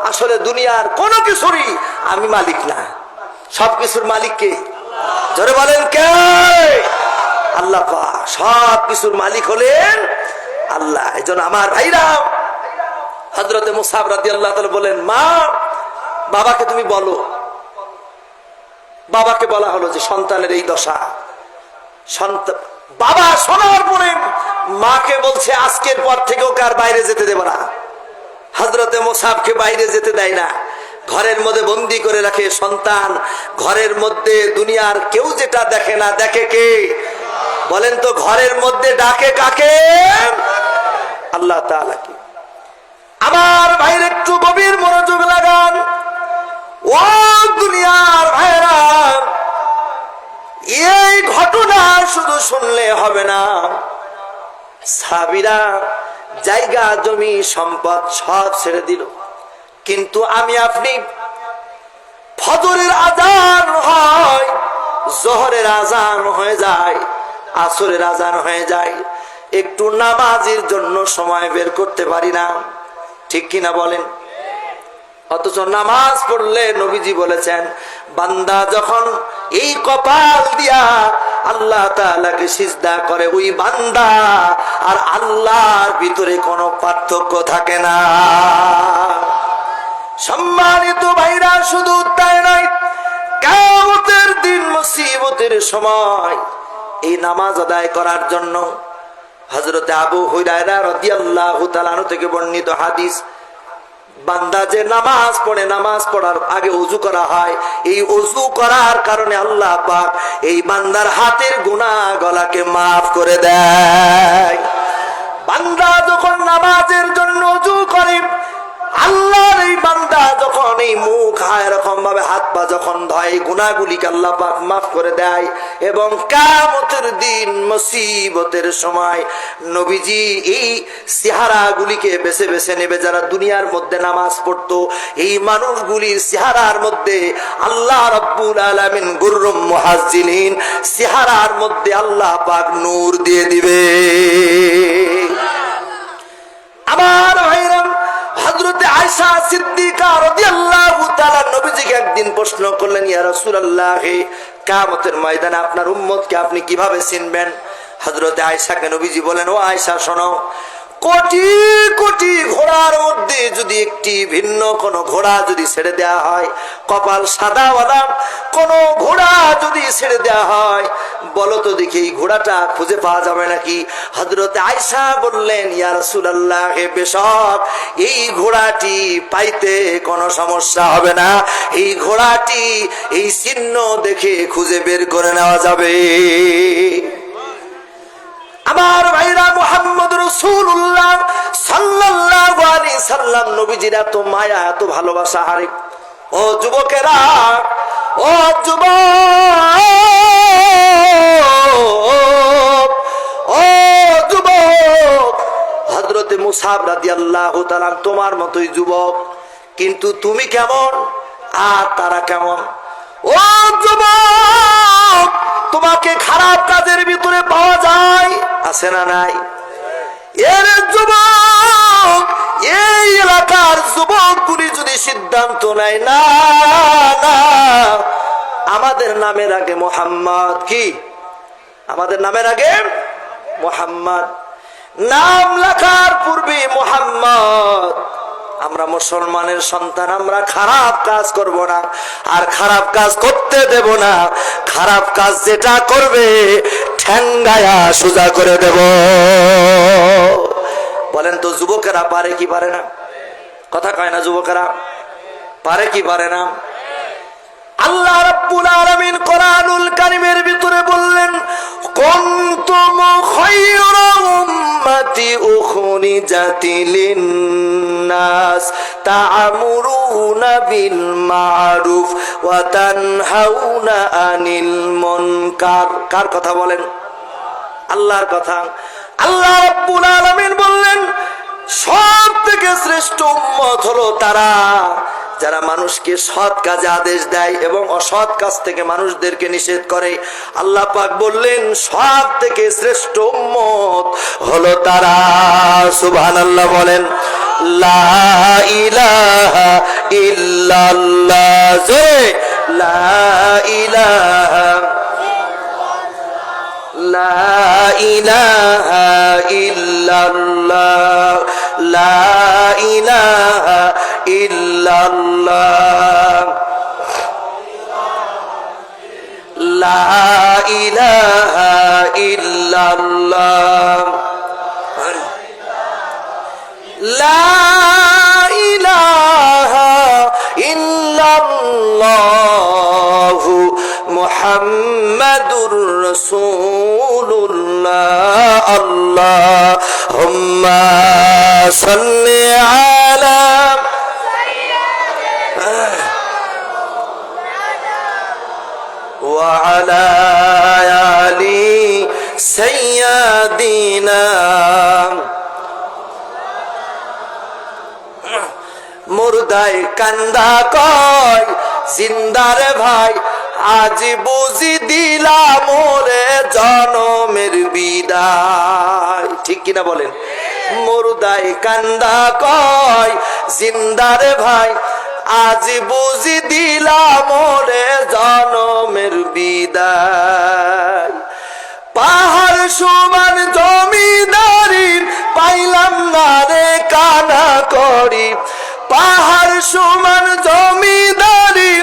আসলে দুনিয়ার কোনো কিছুরই আমি মালিক না, সবকিছুর মালিক কে? জোরে বলেন কে? আল্লাহ পাক। সব কিছুর মালিক হলেন আল্লাহ। এজন্য আমার ভাইরা, হযরতে মুসাব রাদিয়াল্লাহু তাআলা বলেন, মা বাবাকে তুমি বলো। বাবাকে বলা হলো যে সন্তানের এই দশা। সন্তান বাবা শোনার পরে মাকে বলছে আজকের পর থেকে ওকে আর বাইরে যেতে দেব না। হযরতে মুসাবকে বাইরে যেতে দেয় না, ঘরের মধ্যে বন্দি করে রাখে। সন্তান ঘরের মধ্যে দুনিয়ার কেউ যেটা দেখে না, দেখে কে? বলেন তো, ঘরের মধ্যে ডাকে কাকে? আল্লাহ তাআলা কি। আমার ভাইয়ের একটু গভীর মনোযোগ লাগান। ও দুনিয়ার ভাইরা, এই ঘটনা শুধু শুনলে হবে না। সাহাবীরা জায়গা জমি সম্পদ সব ছেড়ে দিল, কিন্তু আমি আপনি ফজরের আজান হয়, জোহরের আজান হয়ে যায়, আসরের আজান হয়ে যায়, একটু নামাজের জন্য সময় বের করতে পারি না। ঠিক কিনা বলেন? অথচ নামাজ পড়লে নবীজি বলেছেন, বান্দা যখন এই কপাল দিয়া আল্লাহ তাআলাকে সিজদা করে, ওই বান্দা আর আল্লাহর ভিতরে কোনো পার্থক্য থাকে না। সম্মানিত ভাইরা, শুধু তাই নয়, কিয়ামতের দিন মুসিবতের সময় এই নামাজ আদায় করার জন্য হযরতে আবু হুরায়রা রাদিয়াল্লাহু তাআলা আনহু থেকে বর্ণিত হাদিস, বান্দা যে নামাজ পড়ে, নামাজ পড়ার আগে ওযু করা হয়। এই ওযু করার কারণে আল্লাহ পাক এই বান্দার হাতের গুনাহ গলাকে মাফ করে দেয়। বান্দা যখন নামাজের জন্য ওযু করে, আল্লাহর এই বান্দা যখন এই মুখ এরকম ভাবে হাত পা যখন ধয়, গুনাহগুলিকে আল্লাহ পাক মাফ করে দেয়। এবং কিয়ামতের দিন মুসিবতের সময় নবীজি এই চেহারাগুলিকে বেছে বেছে নেবে। যারা দুনিয়ার মধ্যে নামাজ পড়তো, এই মানুষগুলির চেহারার মধ্যে আল্লাহ রাব্বুল আলামিন গুররুম মুহাজ্জিলিন, চেহারার মধ্যে আল্লাহ পাক নূর দিয়ে দিবে। আমার ভাইরা, হযরতে আয়েশা সিদ্দিকা রাদিয়াল্লাহু তাআলা নবীজিকে একদিন প্রশ্ন করলেন, ইয়া রাসূলুল্লাহ, কিয়ামতের ময়দানে আপনার উম্মতকে আপনি কিভাবে চিনবেন? হযরতে আয়েশাকে নবীজি বলেন, ও আয়েশা শোনো, কোটি কোটি ঘোড়ার মধ্যে যদি একটি ভিন্ন কোন ঘোড়া যদি ছেড়ে দেওয়া হয়, কপাল সাদাওয়ালা কোন ঘোড়া যদি ছেড়ে দেওয়া হয়, বলো তো দেখি এই ঘোড়াটা খুঁজে পাওয়া যাবে নাকি? হযরতে আয়েশা বললেন, ইয়া রাসূলুল্লাহ, বেশক এই ঘোড়াটি পাইতে কোনো সমস্যা হবে না, এই ঘোড়াটি এই চিহ্ন দেখে খুঁজে বের করে নেওয়া যাবে। আমার ভাইরা, মুহাম্মদ রাসূলুল্লাহ সাল্লাল্লাহু আলাইহি সাল্লাম নবীজির এত মায়া, এত ভালোবাসা। হারে ও যুবকেরা, ও যুবক, ও যুবক, হযরতে মুসাব রাদিয়াল্লাহু তাআলা তোমার মতোই যুবক, কিন্তু তুমি কেমন আর তারা কেমন? ও যুবক, তোমাকে খারাপ কাজের ভিতরে পাওয়া যায়, আছে না নাই? এর যুবক, এই এলাকার যুবকগুলি যদি সিদ্ধান্ত নেয় না না আমাদের নামের আগে মোহাম্মদ, কি আমাদের নামের আগে মোহাম্মদ, নাম লেখার পূর্বে মোহাম্মদ, আমরা মুসলমানের সন্তান, আমরা খারাপ কাজ করব না, আর খারাপ কাজ করতে দেব না। খারাপ কাজ যেটা করবে ঠ্যাঙ্গায়া সোজা করে দেব। বলেন তো যুবকেরা পারে কি পারে না? কথা কয় না? যুবকেরা পারে কি পারে না? আল্লাহ রাব্বুল আলামিন কোরআনুল কারীমের ভিতরে বললেন, কুনতুম খায়রা উম্মাতি উখরিজাত লিন-নাস তা'মুরুনা বিল মা'রুফ ওয়া তানহাউনা আনিল মুনকার। কার কথা বলেন? আল্লাহর কথা। আল্লাহ রাব্বুল আলামিন বললেন, সব থেকে শ্রেষ্ঠ উম্মত হলো তারা যারা মানুষকে সৎ কাজে আদেশ দেয় এবং অসৎ কাজ থেকে মানুষদেরকে নিষেধ করে। আল্লাহ পাক বললেন, সব থেকে শ্রেষ্ঠ উম্মত হলো তারা। সুবহানাল্লাহ বলেন। লা ইলাহা ইল্লাল্লাহ, জোরে লা ইলাহা, লা ইলাহা ইল্লাল্লাহ, লা ইলাহা ইল্লাল্লাহ, লা ইলাহা ইল্লাল্লাহ, লা ইলাহা ইল্লাল্লাহ মুহাম্মাদুর রাসূলুল্লাহ। আল্লাহুম্মা সাল্লি আলা ওয়া আলা আলি সাইয়্যিদিনা। মুর্দায় কান্দা কয় জিন্দারে ভাই, আজ বুঝি দিলাম ওরে জনমের বিদায়। ঠিক কিনা বলেন? মুর্দায় কান্দা কয় জিন্দারে ভাই, আজ বুঝি দিলাম ওরে জনমের বিদায়। পাহাড় সমান জমিদারি পাইলাম না রে কানা করি, পাহাড় সমান জমিদারি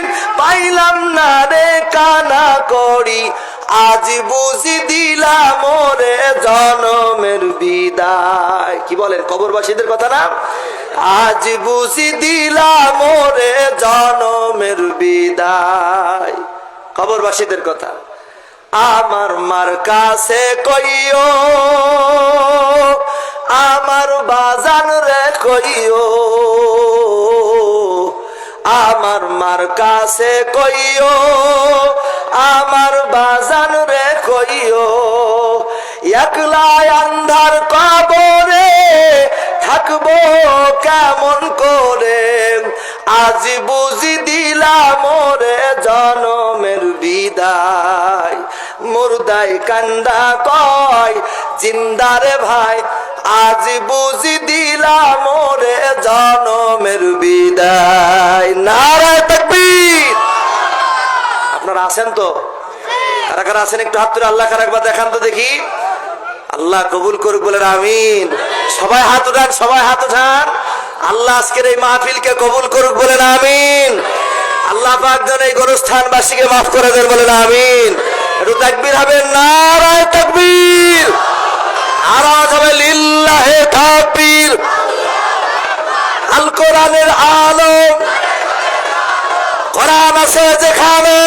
পাইলাম না রে কানা করি, আজ বুঝি দিলাম ওরে জনমের বিদায়। কি বলেন? কবরবাসীদের কথা না? আজ বুঝি দিলাম ওরে জনমের বিদায়। কবরবাসীদের কথা। আমার মার কাছে কইও, আমার বাজান রে কইও, আমার মার কাছে কইও, আমার বাজান রে কইও, একলা আন্ধার কবরে থাকবো কেমন করে, আজ বুঝি দিলাম ওরে জনমের বিদায়। মুর্দায় কান্দা কয় জিন্দারে ভাই, আজ বুঝি দিলাম ওরে জনমের বিদায়। নারায়ে তাকবীর। আপনারা আছেন তো? কারা কারা আছেন একটু হাত তুলে আল্লাহ কারা একবার দেখান তো দেখি। আল্লাহ কবুল করুক বলেন আমিন। সবাই হাত উঠান, সবাই হাত উঠান। আল্লাহ আজকের এই মাহফিলকে কবুল করুক বলেন আমিন। আল্লাহ পাক যেন এই গোরস্থানবাসীকে মাফ করে দেন বলেন আমিন। একটু তাকবীর হবে। নারায়ে তাকবীর। আওয়াজ হবে লিল্লাহে তাকবীর। আল কোরআনের আলম, কোরআন আছে যেখানে,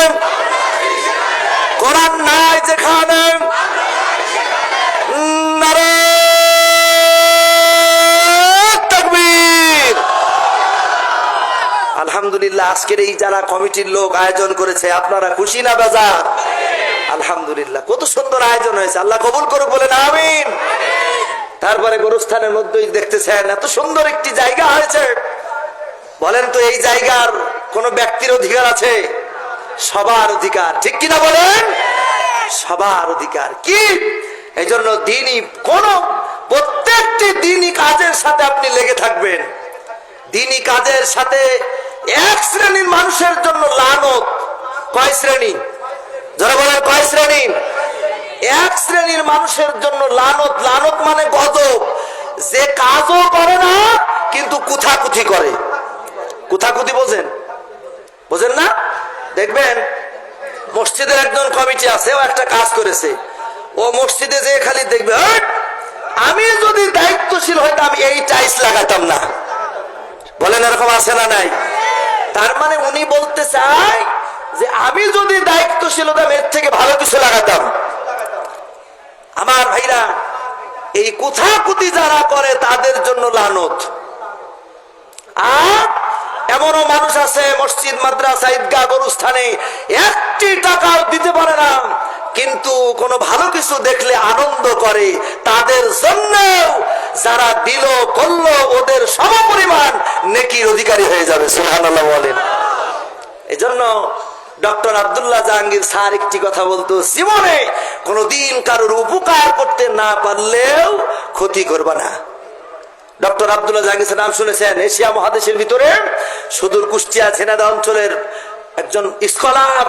কোরআন নাই যেখানে, আলহামদুলিল্লাহ। আজকের এই যারা কমিটির লোক আয়োজন করেছে, আপনারা খুশি না বেজার? আলহামদুলিল্লাহ, কত সুন্দর আয়োজন হয়েছে। আল্লাহ কবুল করুক বলেন আমিন। তারপরে গোরস্থানের মধ্যে দেখতেছেন এত সুন্দর একটি জায়গা হয়েছে। বলেন তো এই জায়গার কোন ব্যক্তির অধিকার আছে? সবার অধিকার, ঠিক কিনা বলেন? সবার অধিকার। কি এই জন্য দিনই কোন প্রত্যেকটি দিনই কাজের সাথে আপনি লেগে থাকবেন। দিনই কাজের সাথে এক শ্রেণীর মানুষের জন্য লানত। কয় শ্রেণী? যারা বলেন কয় শ্রেণী? এক শ্রেণীর মানুষের জন্য লানত। লানত মানে গজব। যে কাজও করে না কিন্তু কুথাকুথি করে। কুথাকুথি বোঝেন? বোঝেন না? দেখবেন মসজিদের একজন কমিটি আছে, ও একটা কাজ করেছে। ও মসজিদে যে খালি দেখবে, আমি যদি দায়িত্বশীল হইতাম আমি এই টাইলস লাগাতাম না। বলেন এরকম আছে না নাই? তার মানে উনি বলতে চায় যে আমি যদি দায়িত্বশীল হতাম এর থেকে ভালো কিছু লাগাতাম। আমার ভাইরা, এই কুথাকুতি যারা করে তাদের জন্য লানত। আর এমনও মানুষ আছে মসজিদ, মাদ্রাসা, ঈদগাহ, গরুস্থানে একটি টাকাও দিতে পারে না, কিন্তু কোনো ভালো কিছু দেখলে আনন্দ করে। তাদের জন্য যারা দিল করলো ওদের সমপরিমাণ নেকির অধিকারী হয়ে যাবে। সুবহানাল্লাহ বলেন। এজন্য ডক্টর আব্দুল্লাহ জাহাঙ্গীর স্যার একটি কথা বলতো, জীবনে কোনদিন কারোর উপকার করতে না পারলেও ক্ষতি করবা না। ডক্টর আব্দুল্লাহ জাহাঙ্গীর নাম শুনেছেন? এশিয়া মহাদেশের ভিতরে সুদূর কুষ্টিয়া ঝিনাইদহ অঞ্চলের একজন স্কলার,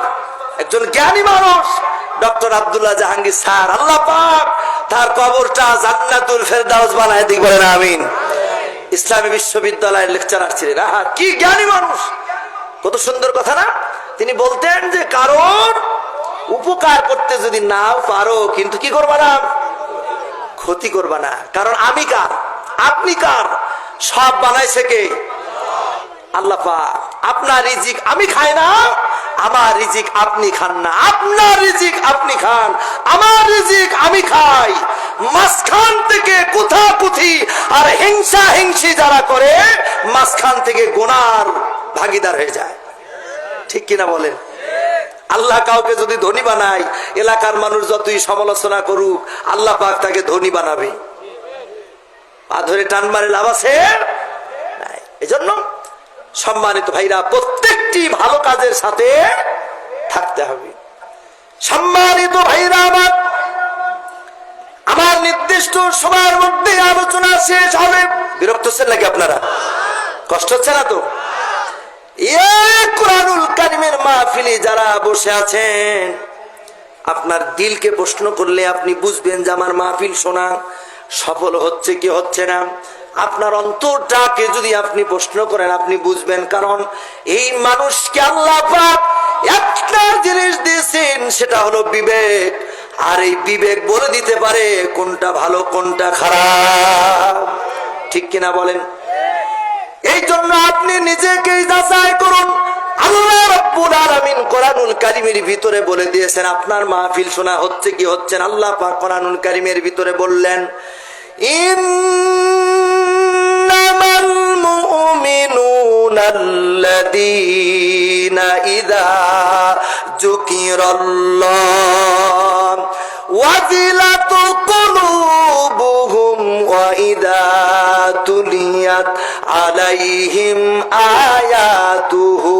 একজন জ্ঞানী মানুষ ডক্টর আব্দুল্লাহ জাহাঙ্গীর স্যার। আল্লাহ পাক তার কবরটা জান্নাতুল ফেরদাউস বানায় দিক, বলেন আমিন। ইসলামী বিশ্ববিদ্যালয়ের লেকচারার ছিলেন। আহা, কি জ্ঞানী মানুষ! কত সুন্দর কথা না? তিনি বলতেন যে কারণ উপকার করতে যদি নাও পারো কিন্তু কি করবা না? ক্ষতি করবা না। কারণ আমি কার? আপনি কার? সব বানাইছে কে? আল্লাহ পাক। আপনার রিজিক আমি খাই না, আমার রিজিক আপনি খান না। আপনার রিজিক আপনি খান, আমার রিজিক আমি খাই। মাঝখান থেকে কুথাকুথি আর হিংসা হিংসি যারা করে মাঝখান থেকে গুনার ভাগীদার হয়ে যায়। ঠিক কিনা বলেন? আল্লাহ কাউকে যদি ধনী বানায়, এলাকার মানুষ যতই সমালোচনা করুক, আল্লাহ পাক তাকে ধনী বানাবে। পা ধরে টান মারে লাভ আছে? এজন্য সম্মানিত ভাইরা, প্রত্যেকটি ভালো কাজের সাথে থাকতে হবে। সম্মানিত ভাইরা আমার নির্দিষ্ট সময়ের মধ্যে আলোচনা শেষ হবে। বিরক্ত হচ্ছেন নাকি আপনারা? কষ্ট হচ্ছে না তো? কুরআনুল কারীমের মাহফিলে যারা বসে আছেন, আপনার দিলকে প্রশ্ন করলে আপনি বুঝবেন যে আমার মাহফিল শোনা সফল হচ্ছে কি হচ্ছে না। আপনার অন্তরটাকে যদি আপনি প্রশ্ন করেন আপনি বুঝবেন। কারণ এই মানুষকে আল্লাহ পাক একটা জিনিস দিয়েছেন, সেটা হলো বিবেক। আর এই বিবেক বলে দিতে পারে কোনটা ভালো কোনটা খারাপ। ঠিক কিনা বলেন? এই জন্য আপনি নিজেকে যাচাই করুন। আল্লাহ রাব্বুল আলামিন কোরআনুল কারীমের ভিতরে বলে দিয়েছেন আপনার মাহফিল শোনা হচ্ছে কি হচ্ছে না। আল্লাহ পাক কোরআনুল কারীমের ভিতরে বললেন, ইন্নামাল মুমিনুনা আল্লাযীনা ইযা যুকিরাল্লাহ ওয়াজিলাত কুলুবুহুম ওয়া ইযা তুলিয়াত আলাইহিম আয়াতুহু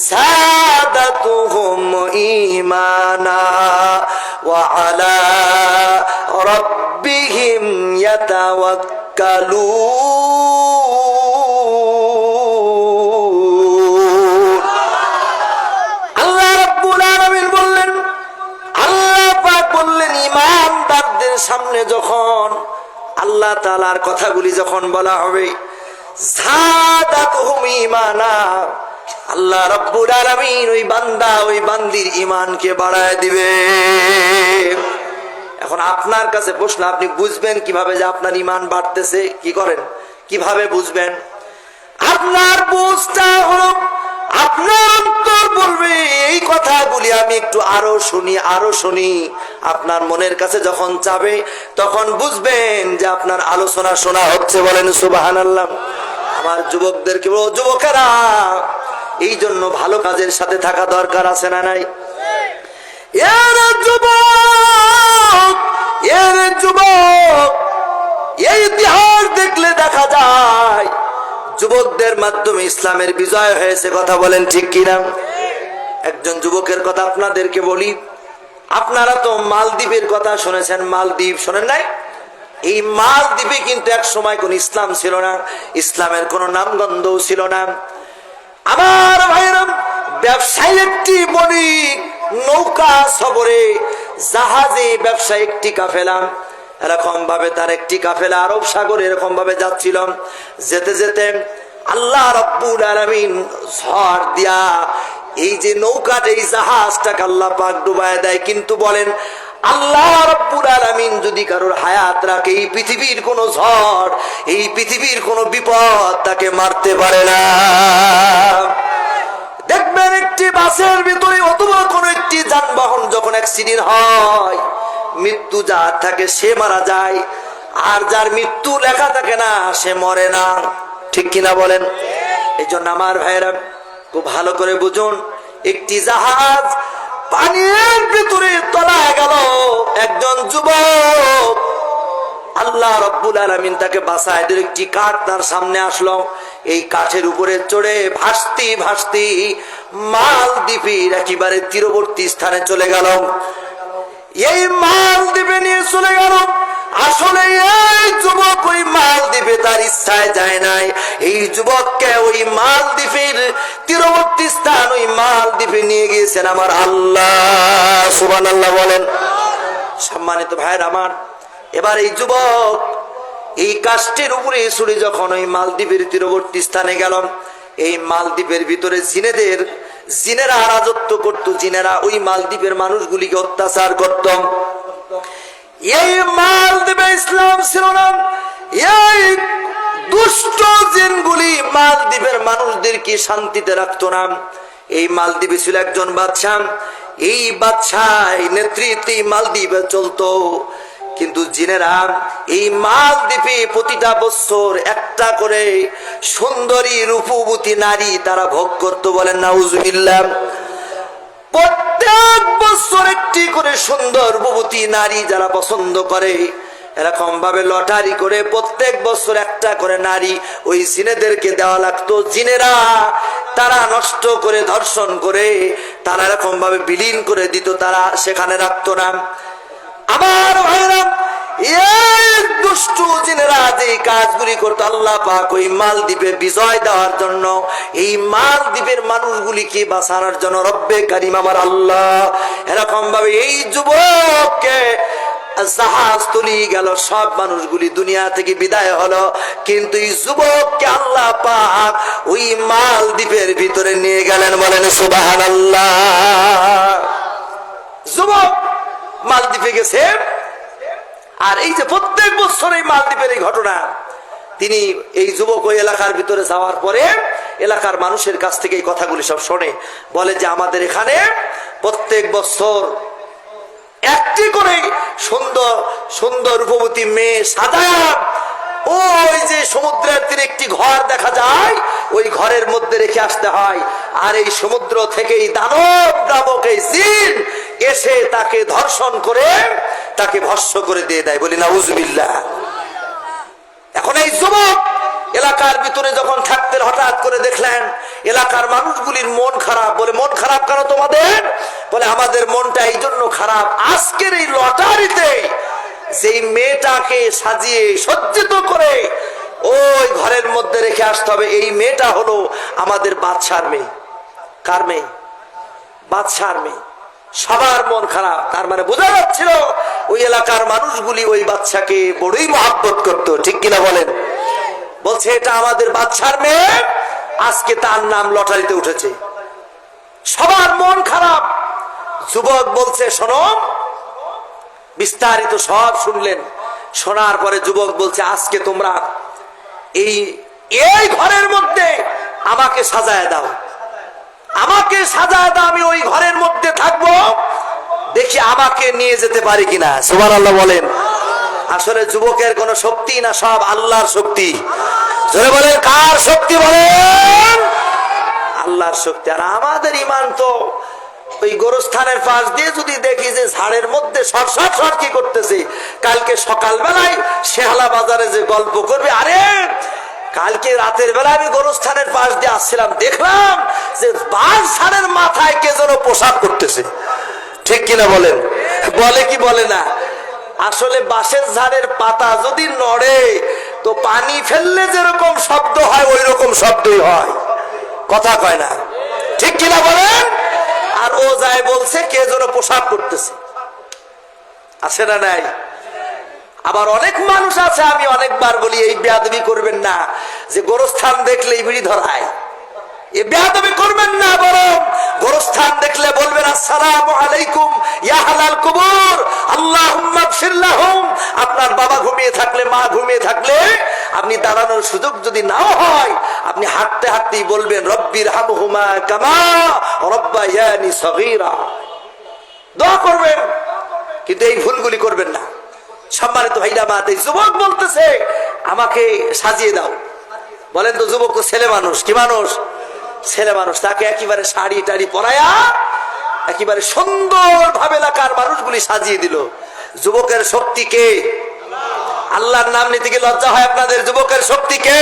যাদাতুহুম ঈমানা ওয়া আলা রাব্বিহিম ইয়াতাওয়াক্কালুন। আল্লাহ রাব্বুল আলামিন বললেন, আল্লাহ পাক বললেন, ঈমানদারদের সামনে যখন আল্লাহ তাআলার কথাগুলি যখন বলা হবে, যাদাতুহুম ঈমানা, আল্লাহ রাব্বুল আলামিন ওই বান্দা ওই বান্দির ঈমানকে বাড়ায় দিবে। এখন আপনার কাছে প্রশ্ন, আপনি বুঝবেন কিভাবে যে আপনার ঈমান বাড়তেছে? কি করেন? কিভাবে বুঝবেন? আপনার বুঝটা হলো আপনার অন্তর বলবে এই কথাগুলি আমি একটু আরো শুনি আরো শুনি। আপনার মনের কাছে যখন চাবে তখন বুঝবেন যে আপনার আলোচনা শোনা হচ্ছে। বলেন সুবহানাল্লাহ। আমার যুবকদেরকে বলবো, যুবকেরা এই জন্য ভালো কাজের সাথে থাকা দরকার আছে না নাই? এর যুবক এই ইতিহাস দেখলে দেখা যায় যুবকদের মাধ্যমে ইসলামের বিজয় হয়েছে। কথা বলেন ঠিক কিনা? একজন যুবকের কথা আপনাদেরকে বলি, আপনারা তো মালদ্বীপের কথা শুনেছেন। মালদ্বীপ শোনেন নাই? এই মালদ্বীপে কিন্তু এক সময় কোন ইসলাম ছিল না, ইসলামের কোন নামগন্ধও ছিল না। আমার ভাইরা, ব্যবসায়ী একটি বণিক নৌকা সফরে জাহাজে ব্যবসায়ী একটি কাফেলা, এরকম ভাবে তার একটি কাফেলা আরব সাগরে এরকম ভাবে যাচ্ছিল। যেতে যেতে আল্লাহ রাব্বুল আলামিন ঝড় দিয়া এই যে নৌকাটা, এই জাহাজটাকে আল্লাহ পাক ডুবায় দেয়। কিন্তু বলেন, আল্লাহ রাব্বুল আলামিন যদি কারোর হায়াত রাখে, এই পৃথিবীর কোন ঝড়, এই পৃথিবীর কোন বিপদ তাকে মারতে পারে না। দেখবেন একটি বাসের ভিতরে অথবা কোন একটি যানবাহন যখন অ্যাক্সিডেন্ট হয়, মৃত্যু যার থাকে সে মারা যায়, আর যার মৃত্যু লেখা থাকে না সে মরে না। ঠিক কিনা বলেন? এই জন্য আমার ভাইরা খুব ভালো করে বুঝুন, একটি জাহাজ পানির ভিতরে তলায় গেল, একজন যুবক আল্লাহ রাব্বুল আলামিন তাকে বাঁচায় দিল। একটি কাঠ তার সামনে আসলো, এই কাঠের উপরে চড়ে ভাসতে ভাসতে মালদ্বীপের একেবারে তীরবর্তী স্থানে চলে গেল। এই মালদ্বীপে নিয়ে চলে গেল। আসলে এই যুবক ওই মালদ্বীপে তার ইচ্ছায় যায় নাই, এই যুবককে ওই মালদ্বীপের তীরবর্তী স্থান, ওই মালদ্বীপে নিয়ে গিয়েছেন আমার আল্লাহ। সুবহানাল্লাহ বলেন। সম্মানিত ভাইয়ের আমার, এবার এই যুবক এই কাষ্ঠের উপরে ছুড়ে যখন ওই মালদ্বীপের তীরবর্তী স্থানে গেল, এই মালদ্বীপের ভিতরে জিনেরা রাজত্ব করত। জিনেরা ওই মালদ্বীপের মানুষগুলিকে অত্যাচার করত। এই মালদ্বীপে ইসলাম ছিল না। এই দুষ্ট জিনগুলি মালদ্বীপের মানুষদেরকে শান্তিতে রাখতো না। এই মালদ্বীপে ছিল একজন বাদশা, এই বাদশাহ নেতৃত্বে মালদ্বীপে চলতো। কিন্তু জিনেরা এই মালদ্বীপে প্রতিটা বছর একটা করে সুন্দরী রূপবতী নারী তারা ভোগ করত। বলেন নাউজুবিল্লাহ। প্রত্যেক বছর একটি করে সুন্দর রূপবতী নারী যারা পছন্দ করে, এরকম ভাবে লটারি করে প্রত্যেক বছর একটা করে নারী ওই জিনেদেরকে দেওয়া লাগতো। জিনেরা তারা নষ্ট করে, ধর্ষণ করে, তারা এরকম ভাবে বিলীন করে দিত, তারা সেখানে রাখতো না। আমার ভাইরা, এই দুষ্ট জিনেরা যে কাজগুলি করতো, আল্লাহ পাক ওই মালদ্বীপে বিজয় দেওয়ার জন্য, এই মালদ্বীপের মানুষগুলিকে বাঁচানোর জন্য রব্বে কারিম আমার আল্লাহ এরকম ভাবে এই যুবককে জাহাজ তুলি গেল। সব মানুষগুলি দুনিয়া থেকে বিদায় হলো, কিন্তু এই যুবককে আল্লাহ পাক ওই মালদ্বীপের ভিতরে নিয়ে গেলেন। বলেন সুবহানাল্লাহ। যুবক মালদ্বীপে গেছে, আর এই যে প্রত্যেক বছর এই মালদ্বীপের এই ঘটনা, তিনি এই যুবক ওই এলাকার ভিতরে যাওয়ার পরে এলাকার মানুষের কাছ থেকে এই কথাগুলি সব শোনে। বলে যে আমাদের এখানে প্রত্যেক বছর একটি করে সুন্দর সুন্দর রূপবতী মেয়ে সাজায়া ওই যে সমুদ্রের তীরে একটি ঘর দেখা যায়, ওই ঘরের মধ্যে রেখে আসতে হয়। আর এই সমুদ্র থেকেই দানব নামক এই জিন এসে তাকে ধর্ষণ করে তাকে ভস্ম করে দিয়ে দেয়। বলি নাউজুবিল্লাহ। এখন এই যুবক এলাকার ভিতরে যখন থাকতেন, হঠাৎ করে দেখলেন এলাকার মানুষগুলির মন খারাপ। বলে মন খারাপ কেন তোমাদের? বলে আমাদের মনটা এই জন্য খারাপ, আজকের এই লটারিতে যেই মেয়েটাকে সাজিয়ে সজ্জিত করে ওই ঘরের মধ্যে রেখে আসতে হবে, এই মেয়েটা হলো আমাদের বাদশার মেয়ে। কার মেয়ে? বাদশার মেয়ে। সবার মন খারাপ। তার মানে বোঝা যাচ্ছিল ওই এলাকার মানুষগুলি ওই বাদশাকে বড়ই মহব্বত করতো। ঠিক কিনা বলেন? বলছে এটা আমাদের বাদশার মেয়ে, আজকে তার নাম লটারিতে উঠেছে। সবার মন খারাপ। যুবক বলছে শোনো, বিস্তারিত সব শুনলেন। শোনার পরে যুবক বলছে আজকে তোমরা এই ঘরের মধ্যে আমাকে সাজায় দাও, আমাকে সাজায় দাও, আমি ওই ঘরের মধ্যে থাকবো, দেখি আমাকে নিয়ে যেতে পারি কিনা। সুবহানাল্লাহ বলেন। আসলে যুবকের কোন শক্তি না, সব আল্লাহর শক্তি। জোরে বলেন কার শক্তি? বলেন আল্লাহর শক্তি। আর আমাদের ইমান তো ওই গোরস্থানের পাশ দিয়ে যদি দেখি যে ঝাড়ের মধ্যে সরসর কি করতেছে, কালকে সকালবেলায় শেহালা বাজারে যে গল্প করবে, আরে কালকে রাতের বেলা আমি গোরস্থানের পাশ দিয়ে আসছিলাম, দেখলাম যে বাঘ ষাঁড়ের মাথায় কে যেন পোশাক করতেছে। ঠিক কিনা বলেন? বলে কি বলে না? আসলে বাঁশের ঝাড়ের পাতা যদি নড়ে তো পানি ফেললে যেরকম শব্দ হয় ওই রকম শব্দই হয়, কথা কয় না? ঠিক কিনা বলেন? আর ও যায় বলছে কে যেন পোশাক করতেছে, আছে না নাই? আবার অনেক মানুষ আছে, আমি অনেকবার বলি এই বেয়াদবি করবেন না, যে গোরস্থান দেখলে বিড়ি ধরায়, এ বেয়াদবি করবেন না, বরং গোরস্থান দেখলে বলবেন আসসালামু আলাইকুম ইয়া আহলাল কুবুর আল্লাহুম্মা গফির লাহুম। আপনার বাবা ঘুমিয়ে থাকলে, মা ঘুমিয়ে থাকলে, আপনি দাঁড়ানোর সুযোগ যদি নাও হয়, আপনি হাঁটতে হাঁটতেই বলবেন রব্বির হামহুমা কামা রাব্বায়ানি সগীরা, দোয়া করবেন। কিন্তু এই ভুলগুলি করবেন না। সম্মানিত ভাইরা মা, এই যুবক বলতেছে আমাকে সাজিয়ে দাও। বলেন তো, যুবক তো ছেলে মানুষ, কি মানুষ? ছেলে মানুষ। তাকে একেবারে শাড়ি টাড়ি পরায়া একেবারে সুন্দর ভাবে এলাকার মানুষগুলি সাজিয়ে দিল। যুবকের শক্তি কে? আল্লাহর নাম নিতে গিয়ে লজ্জা হয় আপনাদের? যুবকের শক্তি কে?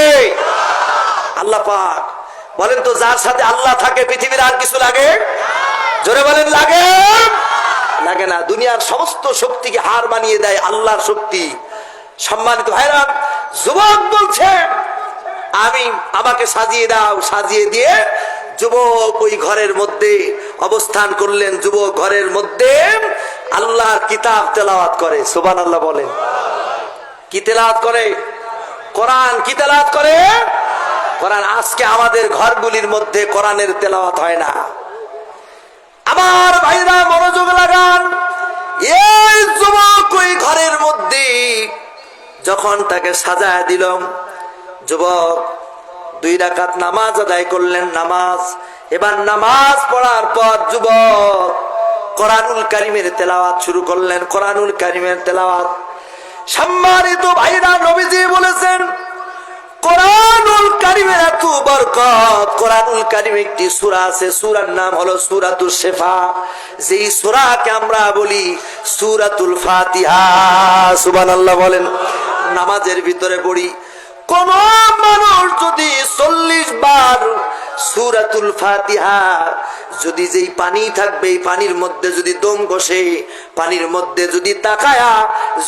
আল্লাহ পাক। বলেন তো, যার সাথে আল্লাহ থাকে পৃথিবীর আর কিছু লাগে? জোরে বলেন, লাগে? লাগে না। দুনিয়ার সমস্ত শক্তিকে হার মানিয়ে দেয় আল্লাহর শক্তি। সম্মানিত ভাইরা, যুবক বলছে আমাকে সাজিয়ে দাও। সাজিয়ে দিয়ে যুবক ওই ঘরের মধ্যে অবস্থান করলেন। যুবক ঘরের মধ্যে আল্লাহর কিতাব তেলাওয়াত করে। সুবহানাল্লাহ বলেন। কি তেলাওয়াত করে? কোরআন। কি তেলাওয়াত করে? কোরআন। আজকে আমাদের ঘরগুলির মধ্যে কোরআনের তেলাওয়াত হয় না। আমার ভাইরা মনোযোগ লাগান। এই যুবক ওই ঘরের মধ্যে যখন তাকে সাজায় দিলাম, যুবক 2 রাকাত নামাজ আদায় করলেন। নামাজ, এবার নামাজ পড়ার পর যুবক কোরআনুল কারীমের তেলাওয়াত শুরু করলেন। কোরআনুল কারীমের তেলাওয়াত। সম্মানিত ভাইরা, নবীজি বলেছেন কোরআনুল কারীমের এত বরকত। কোরআনুল কারীম একটি সূরা আছে, সূরার নাম হলো সূরাতুশ শিফা। যেই সূরাকে আমরা বলি সূরাতুল ফাতিহা। সুবহানাল্লাহ বলেন। নামাজের ভিতরে পড়ি। কোন মানুষ যদি 40 বার সূরাতুল ফাতিহা, যদি যেই পানি থাকবে এই পানির মধ্যে যদি দম কষে, পানির মধ্যে যদি তাকায়া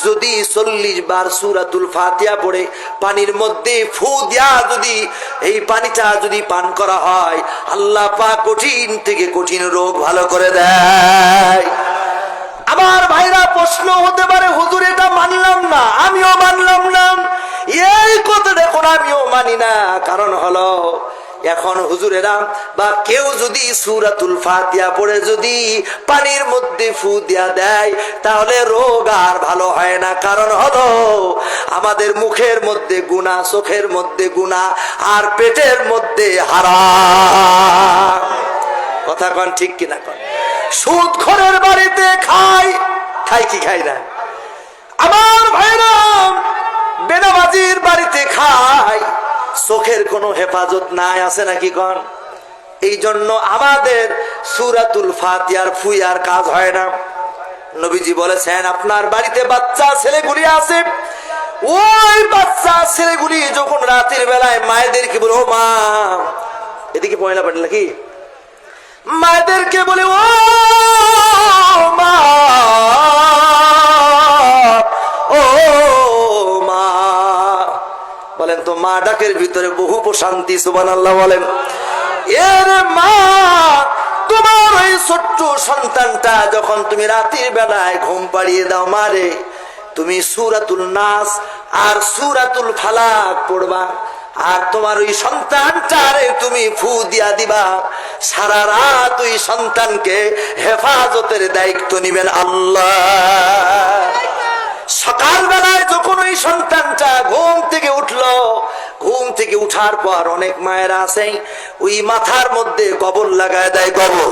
যদি 40 বার সূরাতুল ফাতিহা পড়ে পানির মধ্যে ফু দিয়া যদি এই পানিটা যদি পান করা হয়, আল্লাহ পাক কঠিন থেকে কঠিন রোগ ভালো করে দেয়। আমার ভাইরা, প্রশ্ন হতে পারে হুজুর এটা মানলাম না, আমিও মানলাম না। এই কথা দেখুন, আমিও মানি না। কারণ হলো এখন হুজুরেরা বা কেউ যদি সূরাতুল ফাতিহা পড়ে যদি পানির মধ্যে ফু দিয়া দেয় তাহলে রোগ আর ভালো হয় না। কারণ হলো আমাদের মুখের মধ্যে গুনাহ, চোখের মধ্যে গুনাহ, আর পেটের মধ্যে হারাম। কথা কন ঠিক কিনা কন? সুদখোরের বাড়িতে খায় কি খায় না? আমার ভাইরা, বেনামাজির বাড়িতে খায়, চোখের কোনো হেফাজত নাই, আছে নাকি কন? এই জন্য আমাদের সূরাতুল ফাতিহার ফুয়ার কাজ হয় না। নবীজি বলেছেন আপনার বাড়িতে বাচ্চা ছেলেগুলি আছে, ওই বাচ্চা ছেলেগুলি যখন রাতের বেলায় মায়েদেরকে বলে ও মা, এদিকে পয়লা পাঠে নাকি, মায়েদেরকে বলে ও মা, ও মা, বলেন তো মা ডাকের ভিতরে বহু প্রশান্তি। সুবহানাল্লাহ বলেন। এর মা, তোমার ওই ছোট্ট সন্তানটা যখন তুমি রাতের বেলায় ঘুম পাড়িয়ে দাও, মারে তুমি সূরাতুল নাস আর সূরাতুল ফালাক পড়বা, আর তোমার ওই সন্তানটারে তুমি ফু দিয়া দিবা। সারা রাত ওই সন্তানকে হেফাজতের দায়িত্ব নিবেন আল্লাহ। সকাল বেলায় যখন ওই সন্তানটা ঘুম থেকে উঠলো, ঘুম থেকে উঠার পর অনেক মায়েরা আছে ওই মাথার মধ্যে গোবর লাগায় দেয়। গোবর,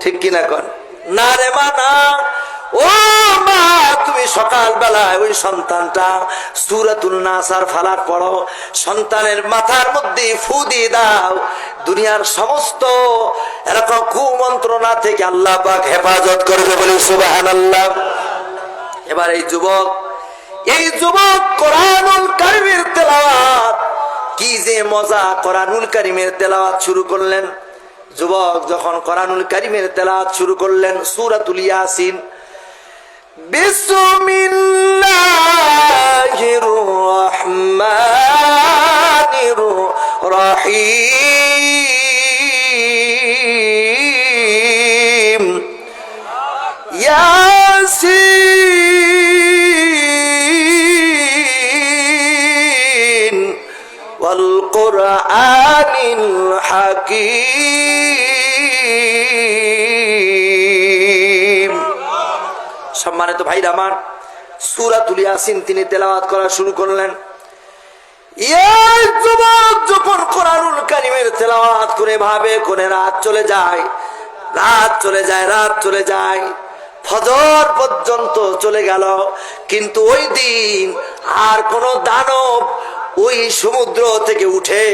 ঠিক কিনা কন? না রে মা না, ও মা, তুমি সকাল বেলায় ওই সন্তানটা সূরাতুল নাস আর ফালাক পড়ো, সন্তানের মাথার মধ্যে ফু দিয়ে দাও, দুনিয়ার সমস্ত এরকম কুমন্ত্রণা থেকে আল্লাহ পাক হেফাজত করবে, বলি সুবহানাল্লাহ। এবার এই যুবক কোরআনুল কারীমের তেলাওয়াত, কি যে মজা! কোরআনুল কারীমের তেলাওয়াত শুরু করলেন। যুবক যখন কোরআনুল কারীমের তেলাওয়াত শুরু করলেন, সূরাতুল ইয়াসিন, বিসমিল্লাহির রহমানির রহিম, ইয়াসিন ওয়াল কুরআনিল হাকীম। সম্মানিত ভাইরা আমার, সূরাতুল ইয়াসিন তিনি তেলাওয়াত করা শুরু করলেন। এই যুবক যখন কোরআনুল কারীমের তেলাওয়াত করে ভাবে কোনে রাত চলে যায়, ফজর পর্যন্ত চলে গেল, কিন্তু ওই দিন আর কোন দানব ওই সমুদ্র থেকে উঠে,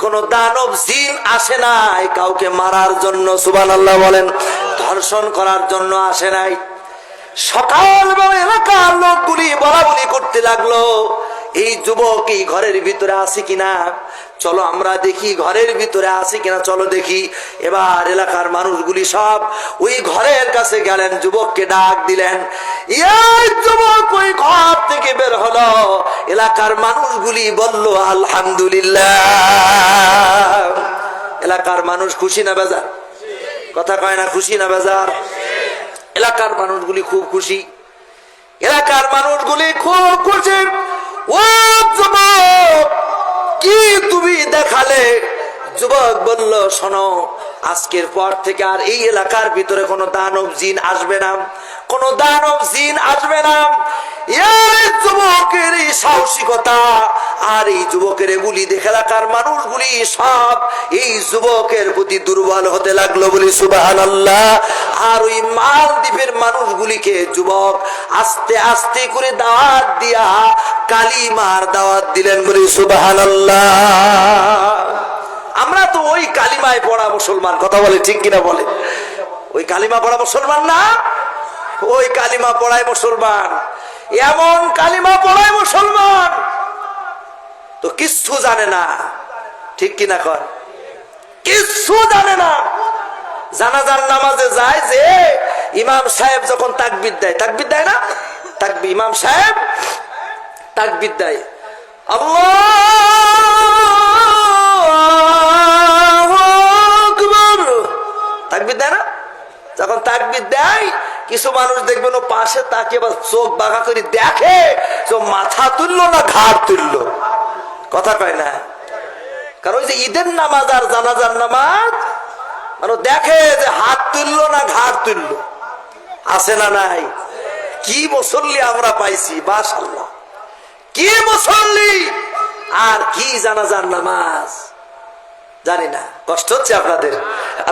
কোন দানব জিন আসে নাই কাউকে মারার জন্য, সুবহানাল্লাহ বলেন, ধর্ষণ করার জন্য আসে নাই। সকালবেলা এলাকার লোকগুলি বলাবলি করতে লাগলো, এই যুবক এই ঘরের ভিতরে আছে কিনা, চলো আমরা দেখি ঘরের ভিতরে আছে কিনা, চলো দেখি। এবার এলাকার মানুষগুলি সব ওই ঘরের কাছে গেলেন, যুবককে ডাক দিলেন। এই যুবক ওই ঘর থেকে বের হলো, এলাকার মানুষগুলি বলল আলহামদুলিল্লাহ। এলাকার মানুষ খুশি না বেজার? কথা কয় না, খুশি না বেজার? এলাকার মানুষগুলি খুব খুশি, এলাকার মানুষগুলি খুব খুশি। ও যুবক, কি তুমি দেখালে? যুবক বলল, শোনো, আজকের পর থেকে আর এই এলাকার ভিতরে কোনো দানব জিন আসবে না, কোনো দানব জিন আসবে না। এই যুবকের এই সাহসিকতা আর এই যুবকের এগুলি দেখে এলাকার মানুষগুলি সব এই যুবকের প্রতি দুর্বল হতে লাগলো, বলি সুবহানাল্লাহ। আর ওই মালদ্বীপের মানুষগুলিকে যুবক আস্তে আস্তে করে দাওয়াত দিয়া কালিমার দাওয়াত দিলেন, বলি সুবহানাল্লাহ। আমরা তো ওই কালিমায় পড়া মুসলমান, কথা বলে ঠিক কিনা বলে? ওই কালিমা পড়া মুসলমান না? ওই কালিমা পড়ায় মুসলমান, এমন কালিমা পড়ায় মুসলমান তো কিচ্ছু জানে না, ঠিক কিনা কর? কিচ্ছু জানে না। জানাজার নামাজে যায় যে ইমাম সাহেব যখন তাকবীর দেয় না, তাকবীর, ইমাম সাহেব তাকবীর দেয়, আল্লাহু আকবার, তাকবীর দেয় না? যখন তাকবীর দেয়, কিছু মানুষ দেখবেন ও পাশে তাকে বা চোখ বাঁকা করে দেখে যে মাথা তুললো না ঘাড় তুললো, কথা কয় না? কারণ ওই যে ঈদের নামাজ আর জানাজার নামাজ, মানে দেখে যে হাত তুললো না ঘাড় তুললো, আছে না নাই? কি মুসল্লি আমরা পাইছি, মাশাআল্লাহ, কি মুসল্লি! আর কি জানাজার নামাজ জানি না। কষ্ট হচ্ছে আপনাদের?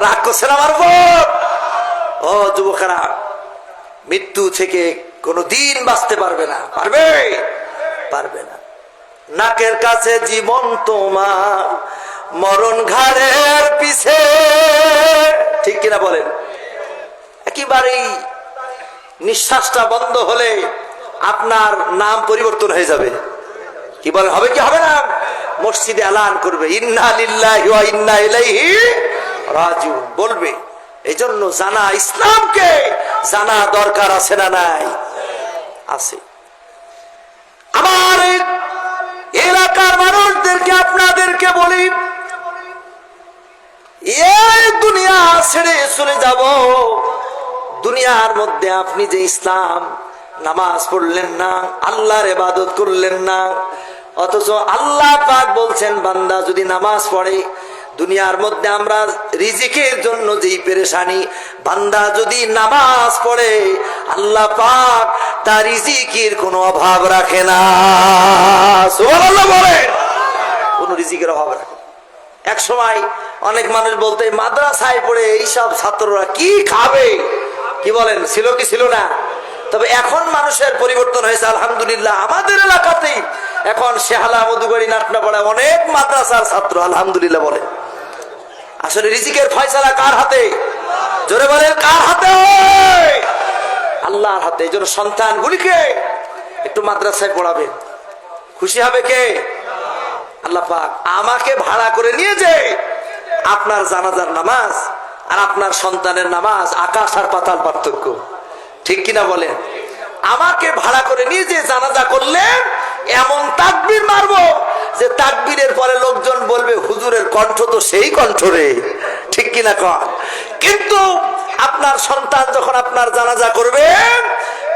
রাগ করছেন আমার উপর? ও যুবকেরা, মৃত্যু থেকে কোনো দিন বাঁচতে পারবে না, পারবে না। নাকের কাছে জীবন তোমার, মরণ ঘাড়ের পিছে, ঠিক কিনা বলেন? একেবারেই নিঃশ্বাসটা বন্ধ হলে আপনার নাম পরিবর্তন হয়ে যাবে। কি বলেন, হবে কি হবে না? মসজিদে এলান করবে ইন্না লিল্লাহি ওয়া ইন্না ইলাইহি রাজিউন বলবে। এই জন্য জানা, ইসলামকে জানা দরকার আছে না নাই? আছে। আমার এলাকার মানুষদেরকে, আপনাদেরকে বলি, এই দুনিয়া ছেড়ে চলে যাব, দুনিয়ার মধ্যে আপনি যে ইসলাম, নামাজ পড়লেন না, আল্লাহর ইবাদত করলেন না, অথচ আল্লাহ পাক বলছেন বান্দা যদি নামাজ পড়ে, দুনিয়ার মধ্যে আমরা রিজিকের জন্য যেই পেরেশানি, বান্দা যদি নামাজ পড়ে আল্লাহ পাক তার রিজিকের কোনো অভাব রাখে না। সুবহানাল্লাহ বলে, কোনো রিজিকের অভাব রাখে। এক সময় অনেক মানুষ বলতে, মাদ্রাসায় পড়ে এইসব ছাত্ররা কি খাবে, কি বলেন, ছিল কি ছিল না? তবে এখন মানুষের পরিবর্তন হয়েছে আলহামদুলিল্লাহ। আমাদের এলাকাতেই এখন শেহালা, মধুবাড়ি, নাটনাপাড়া অনেক মাদ্রাসার ছাত্র আলহামদুলিল্লাহ বলে। আসলে রিজিকের ফয়সালা কার হাতে? জোরে বলেন, কার হাতে? আল্লাহর হাতে। এই জন্য সন্তানগুলিকে একটু মাদ্রাসায় পড়াবেন, খুশি হবে কে? আল্লাহ পাক। আমাকে ভাড়া করে নিয়ে যে আপনার জানাজার নামাজ আর আপনার সন্তানের নামাজ আকাশ আর পাতাল পার্থক্য, ঠিক কিনা বলেন? আমাকে ভাড়া করে নিয়ে যে জানাজা করলেন, এমন তাকবীর মারবো যে তাকবীরের পরে লোকজন বলবে হুজুরের কণ্ঠ তো সেই কণ্ঠ রে, ঠিক কিনা কন? কিন্তু আপনার সন্তান যখন আপনার জানাজা করবেন,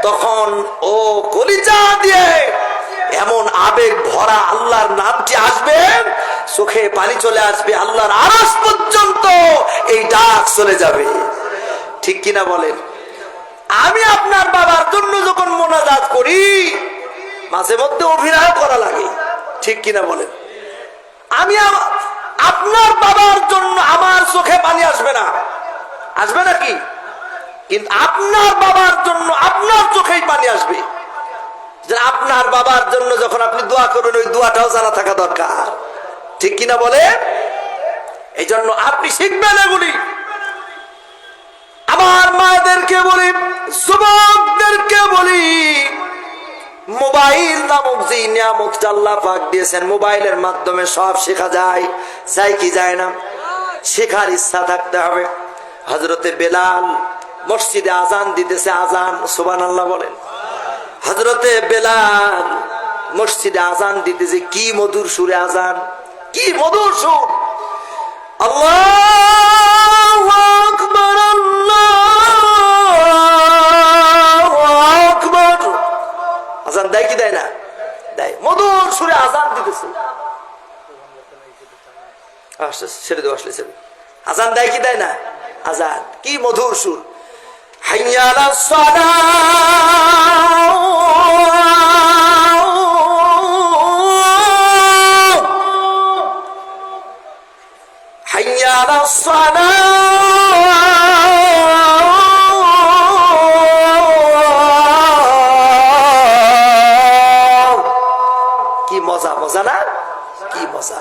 তখন ও কলিজা দিয়ে এমন আবেগ ভরা আল্লাহর নামটি আসবে, চোখে পানি চলে আসবে, আল্লাহর আরশ পর্যন্ত এই ডাক চলে যাবে, ঠিক কিনা বলেন? আমি আপনার বাবার জন্য যখন মোনাজাত করি, মাঝে মধ্যে অভিনয় করা লাগে, ঠিক কিনা বলেন? আমি আপনার বাবার জন্য আমার চোখে পানি আসবে না, আসবে নাকি? কিন্তু আপনার বাবার জন্য আপনার চোখেই পানি আসবে। আপনার বাবার জন্য যখন আপনি দোয়া করবেন, ওই দোয়াটাও জানা থাকা দরকার, ঠিক কিনা বলে? এই জন্য আপনি শিখবেন এগুলি। আমার মায়েদেরকে বলি, যুবকদেরকে বলি, মোবাইল নামক যে নিয়ামতটা আল্লাহ পাক দিয়েছেন, মোবাইলের মাধ্যমে সব শেখা যায়, যায় কি যায় না? শেখার ইচ্ছা থাকতে হবে। হযরতে বেলাল মসজিদে আজান দিতেছে, আজান, সুবহানাল্লাহ বলেন। হযরতে বেলাল মসজিদে আজান দিতেছে, কি মধুর সুরে আজান, কি মধুর সুর! আল্লাহু আকবার, আল্লাহু আকবার। আজান দেয় কি দেয় না? দেয়। মধুর সুরে আজান দিতেছে, ছেড়ে দেওয়া আসলে ছেড়ে। আজান দেয় কি দেয় না? আজান, কি মধুর সুর! হাইয়া আলাস সালাহ, হাইয়া আলাস সালাহ। কি মজা, মজা না? কি মজা!